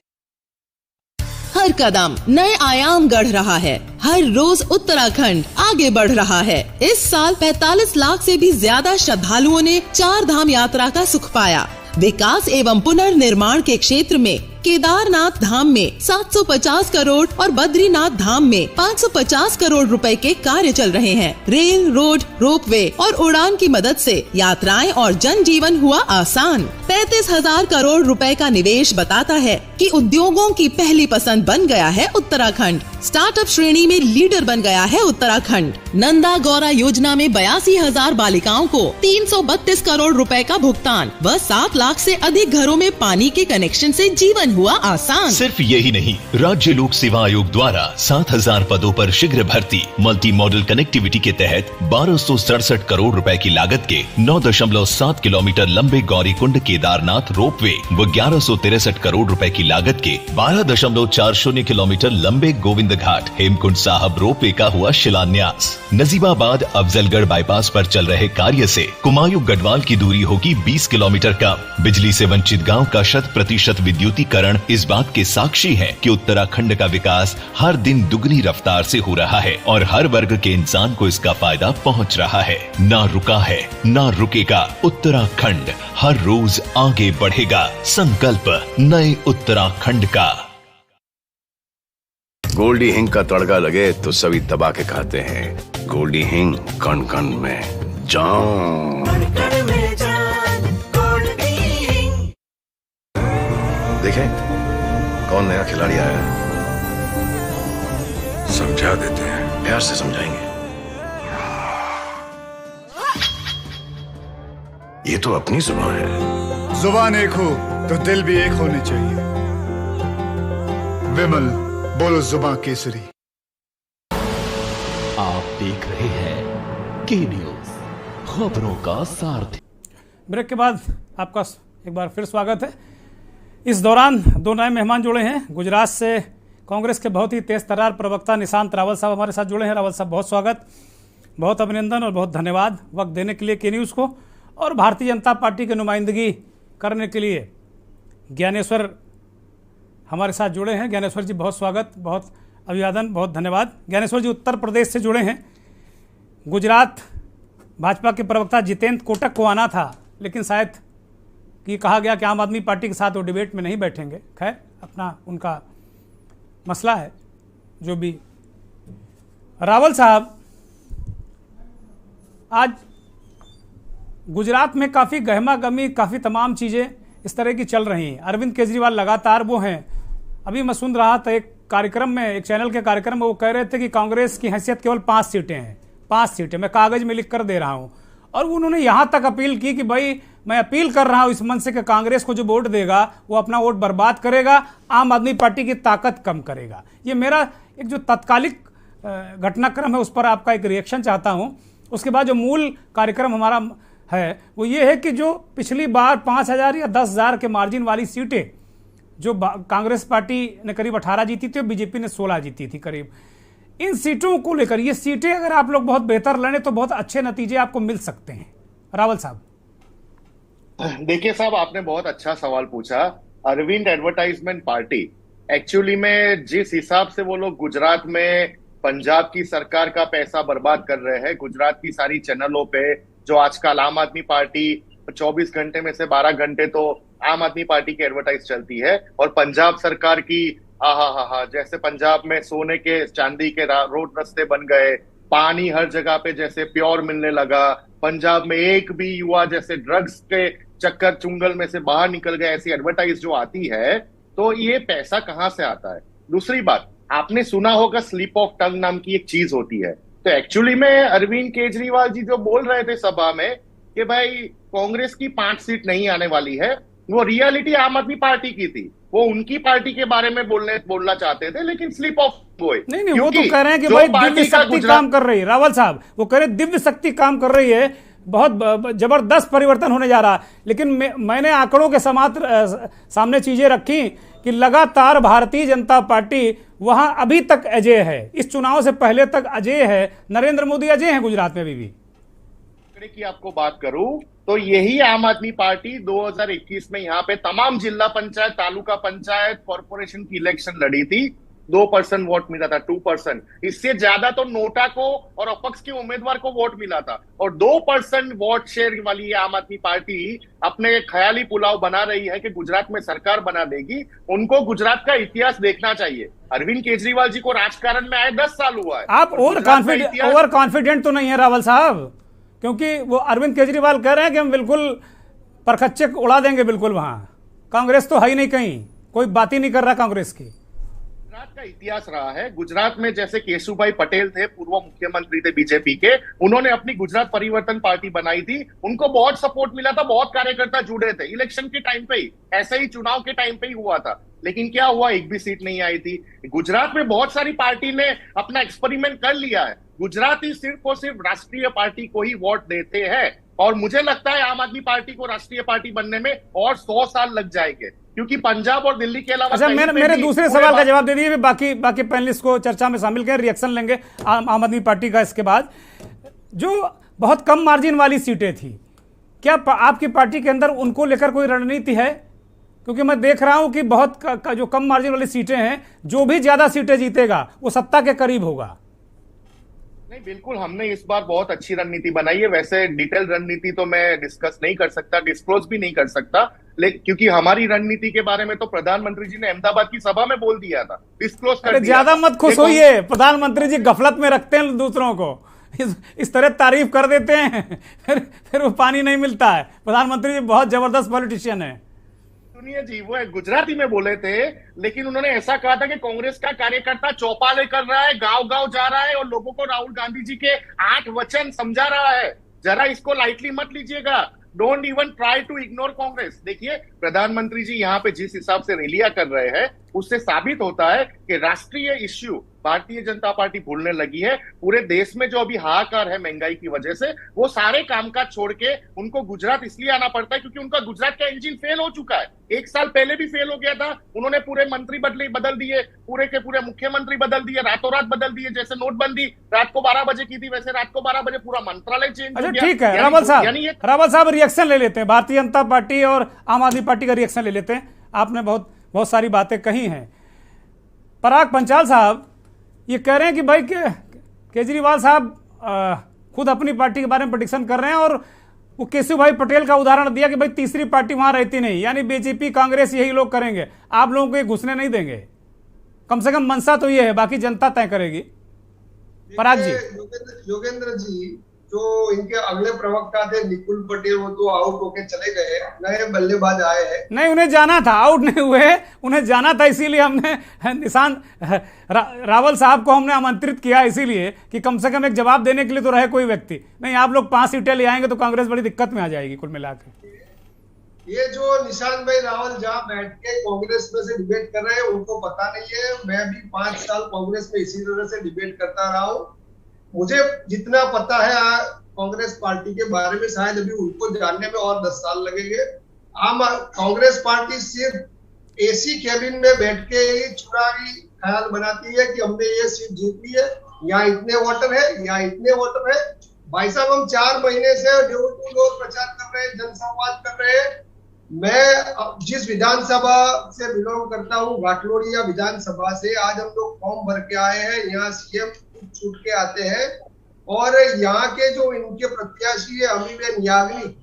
Speaker 8: हर कदम नए आयाम गढ़ रहा है, हर रोज उत्तराखंड आगे बढ़ रहा है। इस साल 45 लाख से भी ज्यादा श्रद्धालुओं ने 4 धाम यात्रा का सुख पाया। विकास एवं पुनर्निर्माण के क्षेत्र में केदारनाथ धाम में 750 करोड़ और बद्रीनाथ धाम में 550 करोड़ रुपए के कार्य चल रहे हैं। रेल, रोड, रोपवे और उड़ान की मदद से यात्राएं और जनजीवन हुआ आसान। 35,000 करोड़ रुपए का निवेश बताता है कि उद्योगों की पहली पसंद बन गया है उत्तराखंड। स्टार्टअप श्रेणी में लीडर बन गया है उत्तराखंड। नंदा गौरा योजना में 82,000 बालिकाओं को 332 करोड़ रुपए का भुगतान व 7 लाख से अधिक घरों में पानी के कनेक्शन से जीवन हुआ आसान।
Speaker 5: सिर्फ यही नहीं, राज्य लोक सेवा आयोग द्वारा 7,000 पदों पर शीघ्र भर्ती। मल्टी मॉडल कनेक्टिविटी के तहत 1267 करोड़ रुपए की लागत के 9.7 किलोमीटर लंबे गौरी कुंड केदारनाथ रोपवे व 1163 करोड़ रुपए की लागत के 12.40 किलोमीटर लंबे गोविंद घाट हेमकुंड साहब रोपवे का हुआ शिलान्यास। नजीबाबाद अफजलगढ़ बाईपास पर चल रहे कार्य से कुमायूं गढ़वाल की दूरी होगी 20 किलोमीटर कम। बिजली से वंचित गांव का 100% विद्युतीकरण इस बात के साक्षी है कि उत्तराखंड का विकास हर दिन दुगनी रफ्तार से हो रहा है और हर वर्ग के इंसान को इसका फायदा पहुंच रहा है। ना रुका है, ना रुकेगा। उत्तराखंड हर रोज आगे बढ़ेगा। संकल्प नए उत्तराखंड का।
Speaker 6: गोल्डी हिंग का तड़का लगे तो सभी दबा के खाते हैं। गोल्डी हिंग कण कण में जान। देखें कौन नया खिलाड़ी आया है, समझा देते हैं, प्यार से समझाएंगे। ये तो अपनी जुबान है।
Speaker 7: जुबान एक हो तो दिल भी एक होने चाहिए। विमल बोलो जुबान केसरी।
Speaker 5: आप देख रहे हैं के न्यूज, खबरों का सारथी।
Speaker 1: ब्रेक के बाद आपका एक बार फिर स्वागत है। इस दौरान 2 नए मेहमान जुड़े हैं। गुजरात से कांग्रेस के बहुत ही तेज तर्रार प्रवक्ता निशांत रावल साहब हमारे साथ जुड़े हैं। रावल साहब, बहुत स्वागत, बहुत अभिनंदन और बहुत धन्यवाद वक्त देने के लिए के न्यूज़ को। और भारतीय जनता पार्टी की नुमाइंदगी करने के लिए ज्ञानेश्वर हमारे साथ जुड़े हैं। ज्ञानेश्वर जी, बहुत स्वागत, बहुत अभिवादन, बहुत धन्यवाद। ज्ञानेश्वर जी उत्तर प्रदेश से जुड़े हैं। गुजरात भाजपा के प्रवक्ता जितेंद्र कोटक को आना था, लेकिन शायद कि कहा गया कि आम आदमी पार्टी के साथ वो डिबेट में नहीं बैठेंगे। खैर, अपना उनका मसला है जो भी। रावल साहब, आज गुजरात में काफ़ी गहमा गहमी, काफ़ी तमाम चीज़ें इस तरह की चल रही हैं। अरविंद केजरीवाल लगातार वो हैं। अभी मैं सुन रहा था एक कार्यक्रम में, एक चैनल के कार्यक्रम में, वो कह रहे थे कि कांग्रेस की हैसियत केवल 5 सीटें हैं। 5 सीटें मैं कागज़ में लिख कर दे रहा हूँ। और उन्होंने यहाँ तक अपील की कि भाई मैं अपील कर रहा हूँ इस मन से कि कांग्रेस को जो वोट देगा वो अपना वोट बर्बाद करेगा, आम आदमी पार्टी की ताकत कम करेगा। ये मेरा एक जो तत्कालिक घटनाक्रम है उस पर आपका एक रिएक्शन चाहता हूँ। उसके बाद जो मूल कार्यक्रम हमारा है वो ये है कि जो पिछली बार 5,000 या 10,000 के मार्जिन वाली सीटें जो कांग्रेस पार्टी ने करीब 18 जीती थी और बीजेपी ने 16 जीती थी करीब। इन सीटों को लेकर, ये सीटें अगर आप लोग बहुत बेहतर लड़े तो बहुत अच्छे नतीजे आपको मिल सकते हैं। रावल साहब।
Speaker 9: देखिए साहब, आपने बहुत अच्छा सवाल पूछा। अरविंद एडवर्टाइजमेंट पार्टी एक्चुअली में जिस हिसाब से वो लोग गुजरात में पंजाब की सरकार का पैसा बर्बाद कर रहे हैं, गुजरात की सारी चैनलों पे, जो आजकल आम आदमी पार्टी 24 घंटे में से 12 घंटे तो आम आदमी पार्टी की एडवर्टाइज चलती है, और पंजाब सरकार की जैसे पंजाब में सोने के चांदी के रोड रास्ते बन गए, पानी हर जगह पे जैसे प्योर मिलने लगा, पंजाब में एक भी युवा जैसे ड्रग्स के चक्कर चुंगल में से बाहर निकल गए, ऐसी एडवर्टाइज जो आती है, तो ये पैसा कहाँ से आता है? दूसरी बात, आपने सुना होगा स्लिप ऑफ टंग नाम की एक चीज होती है। तो एक्चुअली में अरविंद केजरीवाल जी जो बोल रहे थे सभा में कि भाई कांग्रेस की 5 सीट नहीं आने वाली है, वो रियलिटी आम आदमी पार्टी की थी। वो उनकी पार्टी के बारे में बोलना चाहते थे, लेकिन स्लिप ऑफ हुए।
Speaker 1: नहीं, वो तो कह रहे हैं कि भाई दिव्य शक्ति काम कर रही है। रावल साहब वो कह रहे दिव्य शक्ति काम कर रही है, बहुत जबरदस्त परिवर्तन होने जा रहा है। लेकिन मैंने आंकड़ों के सामने चीजें रखी कि लगातार भारतीय जनता पार्टी वहां अभी तक अजय है, इस चुनाव से पहले तक अजय है, नरेंद्र मोदी अजय है गुजरात में अभी भी।
Speaker 9: की आपको बात करूं तो यही आम आदमी पार्टी 2021 में यहाँ पे तमाम जिला पंचायत, तालुका पंचायत, कॉर्पोरेशन की इलेक्शन लड़ी थी। 2% वोट मिला था, 2%। इससे ज्यादा तो नोटा को और अपक्ष के उम्मीदवार को वोट मिला था, और 2% वोट शेयर वाली ये आम आदमी पार्टी अपने ख्याली पुलाव बना रही है कि गुजरात में सरकार बना देगी। उनको गुजरात का इतिहास देखना चाहिए। अरविंद केजरीवाल जी को राजकारण में आए 10 साल हुआ है।
Speaker 1: आप ओवर कॉन्फिडेंट तो नहीं है रावल साहब, क्योंकि वो अरविंद केजरीवाल कह रहे हैं कि हम बिल्कुल परखच्चे उड़ा देंगे बिल्कुल, वहां कांग्रेस तो है ही नहीं, कहीं कोई बात ही नहीं कर रहा कांग्रेस की।
Speaker 9: गुजरात का इतिहास रहा है। गुजरात में जैसे केशुभाई पटेल थे, पूर्व मुख्यमंत्री थे बीजेपी के, उन्होंने अपनी गुजरात परिवर्तन पार्टी बनाई थी, उनको बहुत सपोर्ट मिला था, बहुत कार्यकर्ता जुड़े थे। इलेक्शन के टाइम पे ही, ऐसे ही चुनाव के टाइम पे ही हुआ था। लेकिन क्या हुआ, एक भी सीट नहीं आई थी। गुजरात में बहुत सारी पार्टी ने अपना एक्सपेरिमेंट कर लिया है। गुजराती सिर्फ और सिर्फ राष्ट्रीय पार्टी को ही वोट देते हैं, और मुझे लगता है आम आदमी पार्टी को राष्ट्रीय पार्टी बनने में और 100 साल लग जाएंगे, क्योंकि पंजाब और दिल्ली के अलावा।
Speaker 1: अच्छा, मेरे दूसरे सवाल का जवाब दे दीजिए, बाकी पैनलिस्ट को चर्चा में शामिल करें, रिएक्शन लेंगे आम आदमी पार्टी का। इसके बाद जो बहुत कम मार्जिन वाली सीटें थी, क्या आपकी पार्टी के अंदर उनको लेकर कोई रणनीति है? क्योंकि मैं देख रहा हूं कि बहुत जो कम मार्जिन वाली सीटें हैं, जो भी ज्यादा सीटें जीतेगा वो सत्ता के करीब होगा।
Speaker 9: नहीं, बिल्कुल, हमने इस बार बहुत अच्छी रणनीति बनाई है। वैसे डिटेल रणनीति तो मैं डिस्कस नहीं कर सकता, डिस्क्लोज भी नहीं कर सकता, लेकिन क्योंकि हमारी रणनीति के बारे में तो प्रधानमंत्री जी ने अहमदाबाद की सभा में बोल दिया था, डिस्क्लोज कर दिया।
Speaker 1: ज्यादा मत खुश होइए, प्रधानमंत्री जी गफलत में रखते हैं दूसरों को, इस तरह तारीफ कर देते हैं फिर वो पानी नहीं मिलता है। प्रधानमंत्री जी बहुत जबरदस्त पॉलिटिशियन है।
Speaker 9: सुनिए जी, वो गुजराती में बोले थे, लेकिन उन्होंने ऐसा कहा था कि कांग्रेस का कार्यकर्ता चौपाले कर रहा है, गांव गांव जा रहा है और लोगों को राहुल गांधी जी के 8 वचन समझा रहा है। जरा इसको लाइटली मत लीजिएगा। Don't even try to ignore Congress. देखिए, प्रधानमंत्री जी यहाँ पे जिस हिसाब से रैलियां कर रहे हैं, उससे साबित होता है कि राष्ट्रीय इश्यू भारतीय जनता पार्टी भूलने लगी है। पूरे देश में जो अभी हाहाकार है महंगाई की वजह से, वो सारे कामकाज छोड़ के उनको गुजरात इसलिए आना पड़ता है क्योंकि उनका गुजरात का इंजन फेल हो चुका है। 1 साल पहले भी फेल हो गया था। उन्होंने पूरे मंत्री बदल दिए, पूरे के पूरे मुख्यमंत्री बदल दिए, रातों रात बदल दिए। जैसे नोटबंदी रात को 12 बजे की थी, वैसे रात को 12 बजे पूरा मंत्रालय चेंज हो गया।
Speaker 1: ठीक है, रावल साहब रिएक्शन ले लेते हैं, भारतीय जनता पार्टी और आम आदमी पार्टी का रिएक्शन ले लेते हैं। आपने बहुत सारी बातें कही हैं। पराग पंचाल साहब ये कह रहे हैं कि भाई केजरीवाल साहब खुद अपनी पार्टी के बारे में प्रेडिक्शन कर रहे हैं, और वो केशुभाई पटेल का उदाहरण दिया कि भाई तीसरी पार्टी वहां रहती नहीं, यानी बीजेपी कांग्रेस यही लोग करेंगे, आप लोगों को ये घुसने नहीं देंगे। कम से कम मनसा तो ये है, बाकी जनता तय करेगी। पराग जी,
Speaker 4: योगेंद्र जी, जो इनके अगले प्रवक्ता थे निकुल पटेल, वो तो आउट होके चले गए, नए बल्लेबाज आए हैं।
Speaker 1: नहीं, उन्हें जाना था, आउट नहीं हुए, उन्हें जाना था, इसीलिए हमने रावल साहब को हमने आमंत्रित किया, इसीलिए कि कम से कम एक जवाब देने के लिए तो रहे कोई व्यक्ति। नहीं, आप लोग 5 सीटें ले आएंगे तो कांग्रेस बड़ी दिक्कत में आ जाएगी कुल मिलाकर।
Speaker 4: ये जो निशांत भाई रावल जहाँ बैठ के कांग्रेस में से डिबेट कर रहे हैं, उनको पता नहीं है। मैं भी 5 साल कांग्रेस में इसी तरह से डिबेट करता रहा हूँ। मुझे जितना पता है कांग्रेस पार्टी के बारे में, शायद अभी उनको जानने में और 10 साल लगेंगे। कांग्रेस पार्टी सिर्फ एसी कैबिन में बैठ के ही चुनावी ख्याल बनाती है कि हमने ये सीट जीत ली है, यहाँ इतने वोटर है, यहाँ इतने वोटर है। भाई साहब, हम 4 महीने से डोर टू डोर प्रचार कर रहे हैं, जनसंवाद कर रहे हैं। मैं जिस विधानसभा से बिलोंग करता हूँ, घाटलोड़िया विधानसभा से, आज हम लोग फॉर्म भर के आए हैं। यहाँ सीएम छूट के आते हैं और यहाँ के जो इनके प्रत्याशी है अमीबेन याग्निक,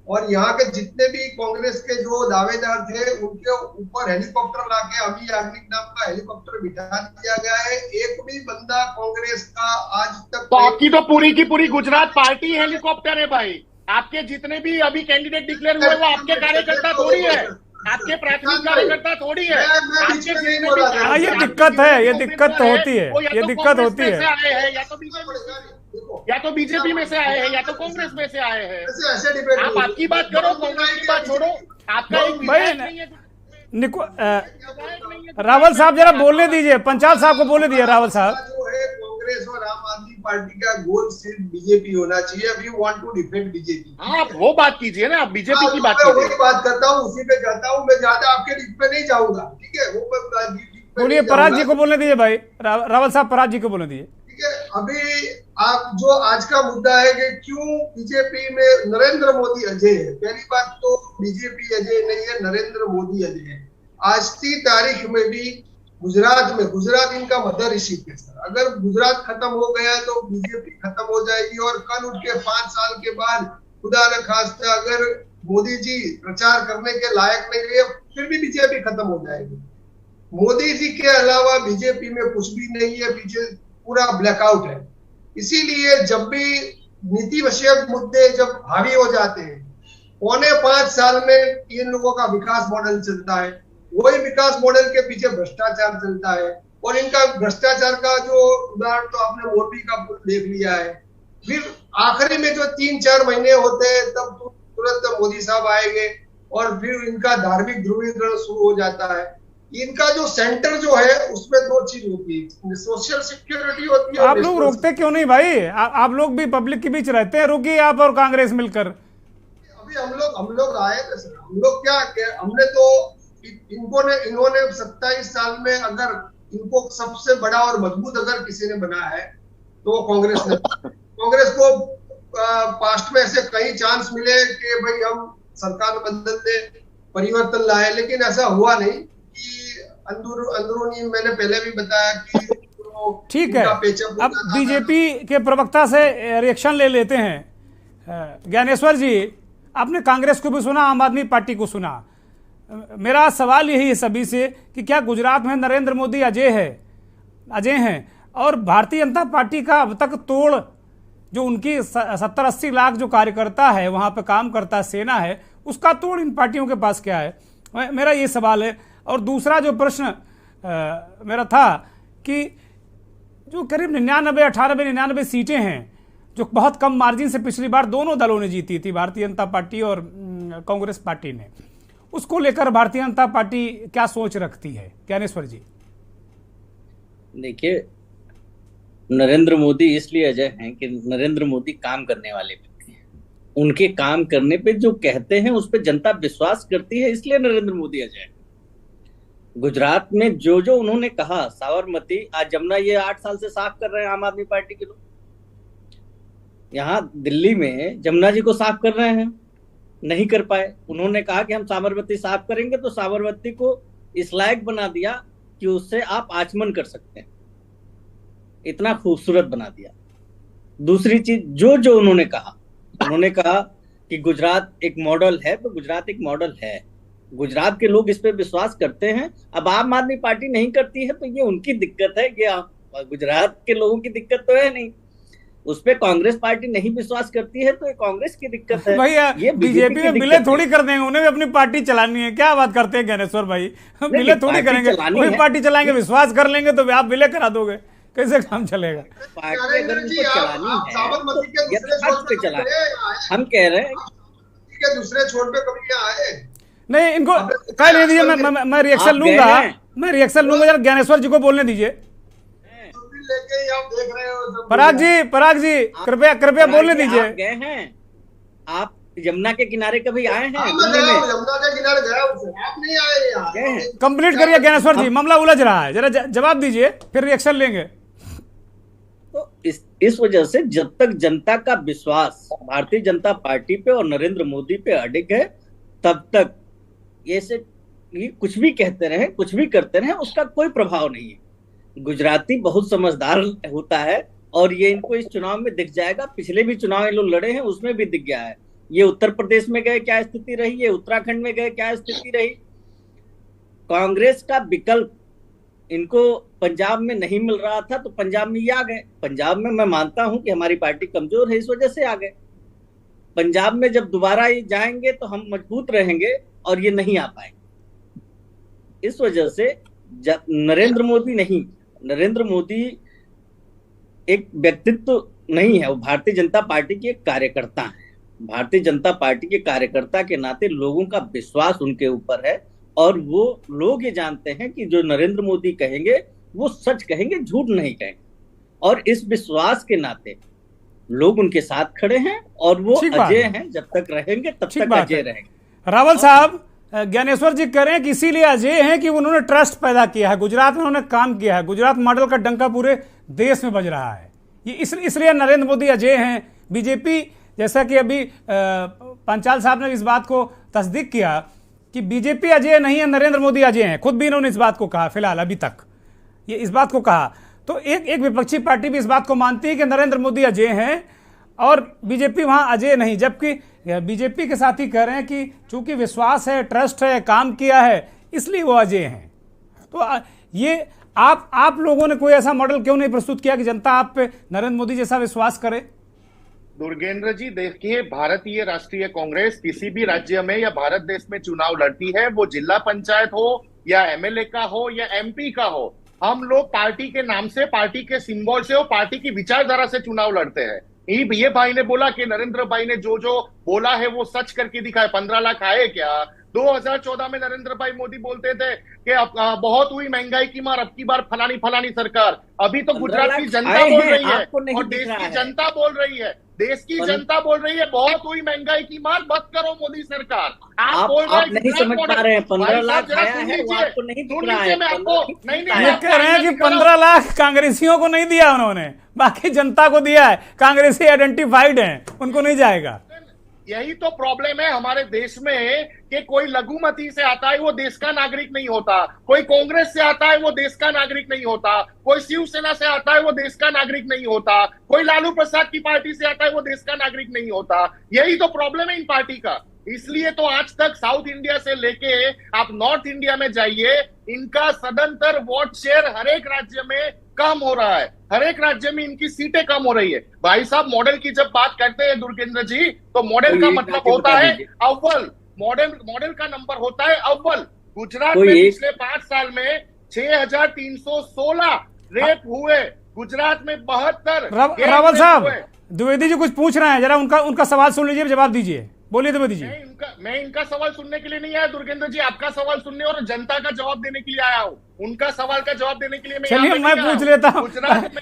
Speaker 4: और यहाँ के जितने भी कांग्रेस के जो दावेदार थे उनके ऊपर हेलीकॉप्टर लाके अमी याग्निक नाम का हेलीकॉप्टर बिठा दिया गया है। एक भी बंदा कांग्रेस का आज तक।
Speaker 9: तो आपकी तो पूरी की पूरी गुजरात पार्टी हेलीकॉप्टर है भाई। आपके जितने भी अभी कैंडिडेट डिक्लेयर हुए वो आपके कार्यकर्ता थोड़ी है, आपके प्राथमिक कार्यकर्ता थोड़ी है।
Speaker 1: ये दिक्कत है, ये दिक्कत तो होती है, ये दिक्कत होती है।
Speaker 9: या तो बीजेपी में से आए हैं या तो कांग्रेस में से आए हैं। आप आपकी बात करो, कांग्रेस की बात छोड़ो। आपका एक विधायक नहीं है।
Speaker 1: रावल साहब जरा बोलने दीजिए, पंचाल साहब को बोलने दीजिए। रावल साहब,
Speaker 4: जो है कांग्रेस और आम आदमी पार्टी का गोल सिर्फ बीजेपी होना चाहिए। We want to defend BJP.
Speaker 9: आप वो बात कीजिए ना, आप बीजेपी की बात कीजिए।
Speaker 4: वही बात करता हूँ, उसी पे जाता हूँ। मैं ज्यादा आपके लिस्ट पे नहीं जाऊंगा, ठीक है? वो
Speaker 1: बोलिए, पराग जी को बोलने दीजिए भाई। रावल साहब, पराग जी को बोलने दीजिए।
Speaker 4: ठीक है, अभी आप जो आज का मुद्दा है कि क्यों बीजेपी में नरेंद्र मोदी अजय है। पहली बात तो बीजेपी अजय नहीं है, नरेंद्र मोदी अजय है। आज की तारीख में भी गुजरात इनका मदर ऋषि है सर। अगर गुजरात खत्म हो गया तो बीजेपी खत्म हो जाएगी। और कल उठ के 5 साल के बाद खुदा न खास्ता अगर मोदी जी प्रचार करने के लायक नहीं रहे, फिर भी बीजेपी खत्म हो जाएगी। मोदी जी के अलावा बीजेपी में कुछ भी नहीं है, पीछे पूरा ब्लैकआउट है। इसीलिए जब भी नीति विषयक मुद्दे जब हावी हो जाते हैं, 4.25 साल में इन लोगों का विकास मॉडल चलता है। वही विकास मॉडल के पीछे भ्रष्टाचार चलता है। और इनका भ्रष्टाचार का जो उदाहरण तो आपने मोदी का देख लिया है। फिर आखिरी में जो 3-4 महीने होते हैं तब तुरंत मोदी साहब आएंगे और फिर इनका धार्मिक ध्रुवीकरण शुरू हो जाता है। इनका जो सेंटर जो है उसमें 2 चीज होती है, सोशल सिक्योरिटी होती है।
Speaker 1: आप लोग रोकते क्यों नहीं भाई? आप लोग भी पब्लिक के बीच रहते हैं, रुकिए आप और कांग्रेस मिलकर।
Speaker 4: अभी हम लोग आए थे सर। हम लोग क्या हमने तो इन्होंने 27 साल में अगर इनको सबसे बड़ा और मजबूत अगर किसी ने बनाया है तो कांग्रेस ने। कांग्रेस को पास्ट में ऐसे कई चांस मिले कि भाई हम सरकार बदल दे, परिवर्तन लाए, लेकिन ऐसा हुआ नहीं। अंदरूनी मैंने पहले भी बताया कि
Speaker 1: ठीक है। अब बीजेपी के प्रवक्ता से रिएक्शन ले लेते हैं। ज्ञानेश्वर जी, आपने कांग्रेस को भी सुना, आम आदमी पार्टी को सुना। मेरा सवाल यही है सभी से कि क्या गुजरात में नरेंद्र मोदी अजय हैं और भारतीय जनता पार्टी का अब तक तोड़ जो उनकी 70-80 लाख जो कार्यकर्ता है वहां पे काम करता है, सेना है, उसका तोड़ इन पार्टियों के पास क्या है? मेरा ये सवाल है। और दूसरा जो प्रश्न मेरा था कि जो करीब 99 सीटें हैं जो बहुत कम मार्जिन से पिछली बार दोनों दलों ने जीती थी, भारतीय जनता पार्टी और कांग्रेस पार्टी ने, उसको लेकर भारतीय जनता पार्टी क्या सोच रखती है? ज्ञानेश्वर जी।
Speaker 10: देखिए, नरेंद्र मोदी इसलिए अजय हैं कि नरेंद्र मोदी काम करने वाले व्यक्ति हैं। उनके काम करने पे जो कहते हैं उस पर जनता विश्वास करती है, इसलिए नरेंद्र मोदी अजय हैं। गुजरात में जो उन्होंने कहा, साबरमती, आज जमुना ये 8 साल से साफ कर रहे हैं आम आदमी पार्टी के लोग। यहाँ दिल्ली में जमुना जी को साफ कर रहे हैं, नहीं कर पाए। उन्होंने कहा कि हम साबरमती साफ करेंगे, तो साबरमती को इस लायक बना दिया कि उससे आप आचमन कर सकते हैं, इतना खूबसूरत बना दिया। दूसरी चीज जो उन्होंने कहा कि गुजरात एक मॉडल है, तो गुजरात एक मॉडल है। गुजरात के लोग इस पे विश्वास करते हैं। अब आम आदमी पार्टी नहीं करती है तो ये उनकी दिक्कत है, ये गुजरात के लोगों की दिक्कत तो है नहीं। उस पे कांग्रेस पार्टी नहीं विश्वास करती है तो ये कांग्रेस की दिक्कत है।
Speaker 1: भैया, ये बीजेपी में विलय थोड़ी कर देंगे, उन्हें भी अपनी पार्टी चलानी है। क्या बात करते हैं ज्ञानेश्वर भाई? विलय थोड़ी करेंगे, वही पार्टी चलाएंगे, विश्वास कर लेंगे तो आप विलय करा दोगे, कैसे काम चलेगा?
Speaker 10: पार्टी अगर उनको चलानी है तो हम कह रहे हैं
Speaker 4: दूसरे छोर पे कभी आए
Speaker 1: नहीं, इनको कह ले दीजिए। मैं रिएक्शन लूंगा, जरा ज्ञानेश्वर जी को बोलने दीजिए।
Speaker 4: देख रहे हो
Speaker 1: पराग जी कृपया बोलने दीजिए।
Speaker 10: गए हैं, आप यमुना के किनारे कभी आए हैं?
Speaker 4: मैं गया हूं, यमुना के किनारे गया हूं, आप नहीं आए यहाँ?
Speaker 10: गए हैं?
Speaker 1: कंप्लीट करिए ज्ञानेश्वर जी, मामला उलझ रहा है, जरा जवाब दीजिए, फिर रिएक्शन लेंगे।
Speaker 10: तो इस वजह से जब तक जनता का विश्वास भारतीय जनता पार्टी पे और नरेंद्र मोदी पे अडिग है, तब तक ये कुछ भी कहते रहे, कुछ भी करते रहे, उसका कोई प्रभाव नहीं है। गुजराती बहुत समझदार होता है और ये इनको इस चुनाव में दिख जाएगा। पिछले भी चुनाव ये लोग लड़े हैं, उसमें भी दिख गया है। ये उत्तर प्रदेश में गए क्या स्थिति रही, ये उत्तराखंड में गए क्या स्थिति रही। कांग्रेस का विकल्प इनको पंजाब में नहीं मिल रहा था, तो पंजाब में ये आ गए। पंजाब में मैं मानता हूं कि हमारी पार्टी कमजोर है, इस वजह से आ गए। पंजाब में जब दोबारा ये जाएंगे तो हम मजबूत रहेंगे और ये नहीं आ पाएंगे। इस वजह से नरेंद्र मोदी एक व्यक्तित्व नहीं है, वो भारतीय जनता पार्टी के एक कार्यकर्ता हैं। भारतीय जनता पार्टी के कार्यकर्ता के नाते लोगों का विश्वास उनके ऊपर है और वो लोग ये जानते हैं कि जो नरेंद्र मोदी कहेंगे वो सच कहेंगे, झूठ नहीं कहेंगे। और इस विश्वास के नाते लोग उनके साथ खड़े हैं और वो अजय हैं। जब तक रहेंगे तब तक अजय रहेंगे।
Speaker 1: रावल साहब, ज्ञानेश्वर जी कह रहे हैं कि इसीलिए अजय हैं कि उन्होंने ट्रस्ट पैदा किया है, गुजरात में उन्होंने काम किया है, गुजरात मॉडल का डंका पूरे देश में बज रहा है, ये इसलिए नरेंद्र मोदी अजय हैं। बीजेपी, जैसा कि अभी पंचाल साहब ने इस बात को तस्दीक किया कि बीजेपी अजय नहीं है, नरेंद्र मोदी अजय हैं। खुद भी इन्होंने इस बात को कहा, फिलहाल अभी तक ये इस बात को कहा। तो एक विपक्षी पार्टी भी इस बात को मानती है कि नरेंद्र मोदी अजय हैं और बीजेपी वहां अजय नहीं, जबकि बीजेपी के साथी कह रहे हैं कि चूंकि विश्वास है, ट्रस्ट है, काम किया है, इसलिए वो अजय हैं। तो ये आप लोगों ने कोई ऐसा मॉडल क्यों नहीं प्रस्तुत किया कि जनता आप पे नरेंद्र मोदी जैसा विश्वास करे?
Speaker 9: दुर्गेंद्र जी देखिए, भारतीय राष्ट्रीय कांग्रेस किसी भी राज्य में या भारत देश में चुनाव लड़ती है, वो जिला पंचायत हो या एमएलए का हो या एमपी का हो, हम लोग पार्टी के नाम से, पार्टी के सिंबल से और पार्टी की विचारधारा से चुनाव लड़ते हैं। ये भाई ने बोला कि नरेंद्र भाई ने जो जो बोला है वो सच करके दिखाए। 15 लाख आए क्या? 2014 में नरेंद्र भाई मोदी बोलते थे कि अब बहुत हुई महंगाई की मार, अब की बार फलानी सरकार। अभी तो गुजरात की जनता बोल रही है और देश की जनता बोल रही है, देश की जनता बोल रही है बहुत हुई महंगाई की मार, बंद करो मोदी सरकार।
Speaker 10: आप नहीं समझ पा रहे हैं। 15 लाख आया है, वो आपको नहीं दिख रहा है।
Speaker 1: ये कह रहे हैं कि 15 लाख कांग्रेसियों को नहीं दिया उन्होंने, बाकी जनता को दिया है। कांग्रेसी आइडेंटिफाइड हैं, उनको नहीं जाएगा।
Speaker 9: यही तो प्रॉब्लम है हमारे देश में कि कोई लघुमती से आता है वो देश का नागरिक नहीं होता, कोई कांग्रेस से आता है वो देश का नागरिक नहीं होता, कोई शिवसेना से आता है वो देश का नागरिक नहीं होता, कोई लालू प्रसाद की पार्टी से आता है वो देश का नागरिक नहीं होता। यही तो प्रॉब्लम है इन पार्टी का। इसलिए तो आज तक साउथ इंडिया से लेके आप नॉर्थ इंडिया में जाइए, इनका सदंतर वोट शेयर हर एक राज्य में कम हो रहा है, हर एक राज्य में इनकी सीटें कम हो रही है। भाई साहब, मॉडल की जब बात करते हैं दुर्गेंद्र जी, तो मॉडल का मतलब होता है अव्वल। मॉडल का नंबर होता है अव्वल। गुजरात में पिछले 5 साल में 6316 रेप हुए, गुजरात में 72।
Speaker 1: रावल साहब, द्विवेदी जी कुछ पूछ रहे हैं, जरा उनका सवाल सुन लीजिए, जवाब दीजिए। बोलिए द्विवेदी जी।
Speaker 9: मैं इनका सवाल सुनने के लिए नहीं आया दुर्गेंद्र जी, आपका सवाल सुनने और जनता का जवाब देने के लिए आया हूँ। उनका सवाल का जवाब देने के लिए
Speaker 1: चलिए मैं पूछ लेता हूँ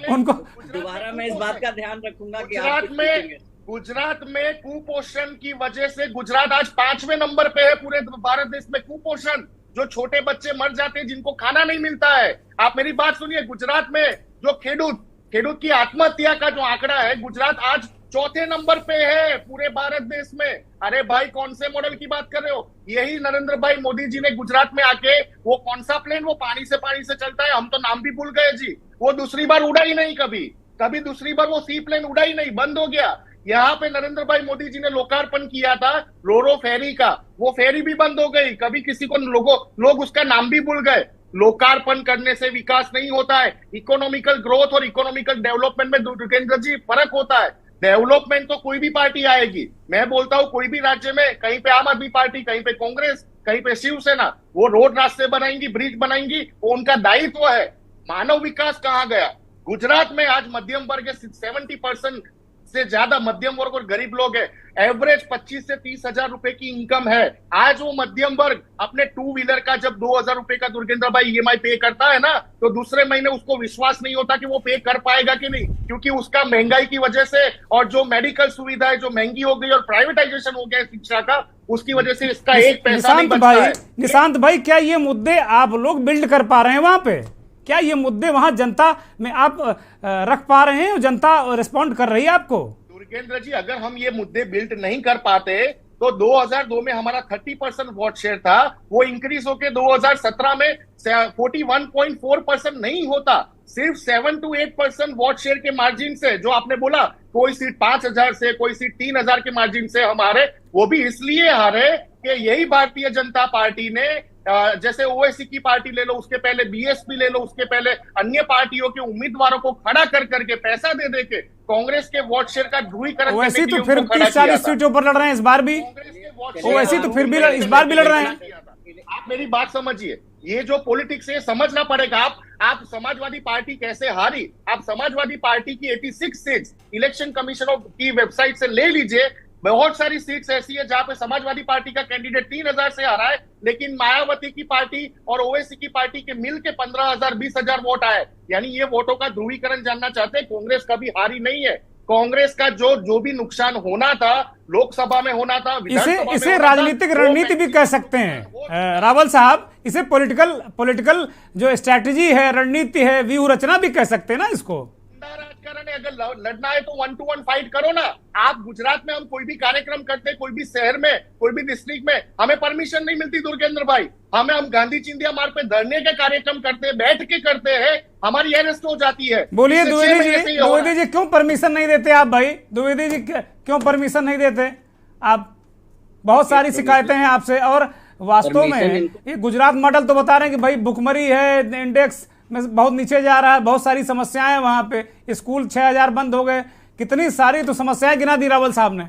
Speaker 1: उनको।
Speaker 10: दोबारा मैं इस बात का ध्यान रखूंगा कि
Speaker 9: गुजरात में कुपोषण की वजह से गुजरात आज 5वें नंबर पे है पूरे भारत देश में। कुपोषण, जो छोटे बच्चे मर जाते हैं जिनको खाना नहीं मिलता है। आप मेरी बात सुनिए, गुजरात में जो खेडूत की आत्महत्या का जो आंकड़ा है, गुजरात आज 4थे नंबर पे है पूरे भारत देश में। अरे भाई, कौन से मॉडल की बात कर रहे हो? यही नरेंद्र भाई मोदी जी ने गुजरात में आके वो कौन सा प्लेन वो पानी से चलता है, हम तो नाम भी भूल गए जी, वो दूसरी बार उड़ा ही नहीं, कभी दूसरी बार वो सी प्लेन उड़ा ही नहीं, बंद हो गया। यहाँ पे नरेंद्र भाई मोदी जी ने लोकार्पण किया था रोरो फेरी का, वो फेरी भी बंद हो गई, कभी किसी को लोग उसका नाम भी भूल गए। लोकार्पण करने से विकास नहीं होता है। इकोनॉमिकल ग्रोथ और इकोनॉमिकल डेवलपमेंट में दुर्गेंद्र जी फर्क होता है। डेवलपमेंट तो कोई भी पार्टी आएगी, मैं बोलता हूं कोई भी राज्य में, कहीं पे आम आदमी पार्टी, कहीं पे कांग्रेस, कहीं पे शिवसेना, वो रोड रास्ते बनाएंगी, ब्रिज बनाएंगी, वो उनका दायित्व है। मानव विकास कहां गया? गुजरात में आज मध्यम वर्ग 70% से ज्यादा मध्यम वर्ग और गरीब लोग है। एवरेज 25 से 30 हजार रुपए की इनकम है। आज वो मध्यम वर्ग अपने 2 व्हीलर का जब 2000 रुपए का दुर्गेंद्र भाई ईएमआई पे करता है ना, तो दूसरे महीने उसको विश्वास नहीं होता कि वो पे कर पाएगा कि नहीं, क्योंकि उसका महंगाई की वजह से और जो मेडिकल सुविधाएं जो महंगी हो गई और प्राइवेटाइजेशन हो गया शिक्षा का, उसकी वजह से इसका एक पैसा नहीं बचता है।
Speaker 1: निशांत भाई, क्या ये मुद्दे आप लोग बिल्ड कर पा रहे हैं वहां पे? क्या ये मुद्दे वहां जनता में आप रख पा रहे हैं और जनता रिस्पॉन्ड कर रही है आपको?
Speaker 9: दुर्गेंद्र जी, अगर हम ये मुद्दे बिल्ड नहीं कर पाते तो 2002 में हमारा 30% वोट शेयर था, वो इंक्रीज होकर 2017 में 41.4% नहीं होता। सिर्फ 7 to 8% वोट शेयर के मार्जिन से, जो आपने बोला कोई सीट 5000 से, कोई सीट 3000 के मार्जिन से हम हारे, वो भी इसलिए हारे कि यही भारतीय जनता पार्टी ने, जैसे ओवैसी की पार्टी ले लो, उसके पहले बीएसपी ले लो, उसके पहले अन्य पार्टियों के उम्मीदवारों को खड़ा कर करके पैसा दे दे के कांग्रेस के वोट शेयर का ध्रुवीकरण करने के लिए
Speaker 1: तो फिर 30-40 सीटों पर लड़ रहे हैं इस बार भी। ओवैसी तो फिर भी इस बार भी लड़ रहे हैं।
Speaker 9: आप मेरी बात समझिए, ये जो पॉलिटिक्स है समझना पड़ेगा। आप समाजवादी पार्टी कैसे हारी, आप समाजवादी पार्टी की 86 सीट्स इलेक्शन कमीशन की वेबसाइट से ले लीजिए। बहुत सारी सीट्स ऐसी है जहां पे समाजवादी पार्टी का कैंडिडेट 3000 से हारा है, लेकिन मायावती की पार्टी और ओवैसी की पार्टी के मिल के 15,000 20,000 वोट आए। यानी ये वोटों का ध्रुवीकरण जानना चाहते हैं। कांग्रेस कभी हारी नहीं है। कांग्रेस का जो भी नुकसान होना था, लोकसभा में होना था,
Speaker 1: इसे राजनीतिक रणनीति भी कह सकते हैं रावल साहब। इसे पॉलिटिकल जो स्ट्रैटेजी है, रणनीति है, व्यूह रचना भी कह सकते हैं ना इसको।
Speaker 9: राजकारण है, अगर लड़ना है तो 1-to-1 फाइट करो ना। आप गुजरात में हम कोई भी कार्यक्रम करते, कोई भी शहर में, कोई भी डिस्ट्रिक्ट में, हमें परमिशन नहीं मिलती दुर्गेंद्र भाई। हम गांधी चिंधिया मार्ग पे धरने के कार्यक्रम करते, बैठ के करते हैं, हमारी अरेस्ट हो जाती है।
Speaker 1: बोलिए द्विवेदी जी, क्यों परमिशन नहीं देते आप भाई? द्विवेदी जी, क्यों परमिशन नहीं देते आप? बहुत सारी शिकायतें हैं आपसे। और वास्तव में ये गुजरात मॉडल तो बता रहे हैं कि भाई भुखमरी है, इंडेक्स में बहुत नीचे जा रहा है, बहुत सारी समस्याएं वहां पे, स्कूल 6000 बंद हो गए, कितनी सारी तो समस्याएं गिना दी रावल साहब ने।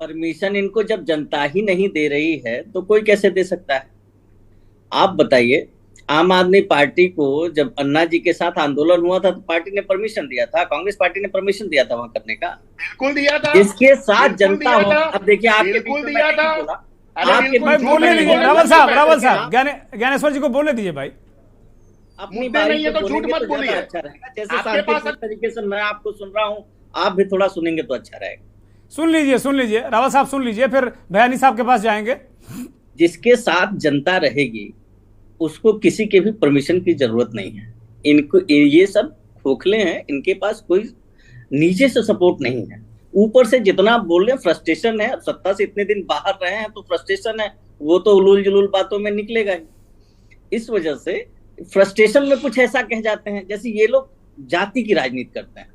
Speaker 10: परमिशन इनको जब जनता ही नहीं दे रही है तो कोई कैसे दे सकता है? आप बताइए, आम आदमी पार्टी को जब अन्ना जी के साथ आंदोलन हुआ था तो पार्टी ने परमिशन दिया था, कांग्रेस पार्टी ने परमिशन दिया था वहां करने का।
Speaker 9: बिल्कुल दिया था।
Speaker 10: इसके साथ जनता हो, अब देखिए आपके
Speaker 9: बिल्कुल दिया था।
Speaker 1: बोलने दीजिए रावल साहब, ज्ञानेश्वर जी को बोलने दीजिए भाई।
Speaker 10: अपनी बारी है तो झूठ मत बोलिए। अच्छा रहेगा, जैसे शांतिपूर्ण तरीके से मैं आपको सुन रहा हूँ, आप भी थोड़ा सुनेंगे तो अच्छा रहेगा।
Speaker 1: सुन लीजिए रावल साहब, सुन लीजिए, फिर भयानी साहब के पास जाएंगे।
Speaker 10: जिसके साथ जनता रहेगी उसको किसी के भी परमिशन की जरूरत नहीं है। इनको ये सब खोखले हैं, इनके पास कोई नीचे से सपोर्ट नहीं है। ऊपर से जितना बोल रहे हैं फ्रस्ट्रेशन है, सत्ता से इतने दिन बाहर रहे हैं तो फ्रस्ट्रेशन है, वो तो उलूल जुलूल बातों में निकलेगा ही। इस वजह से फ्रस्ट्रेशन में कुछ ऐसा कह जाते हैं जैसे ये लोग जाति की राजनीति करते हैं,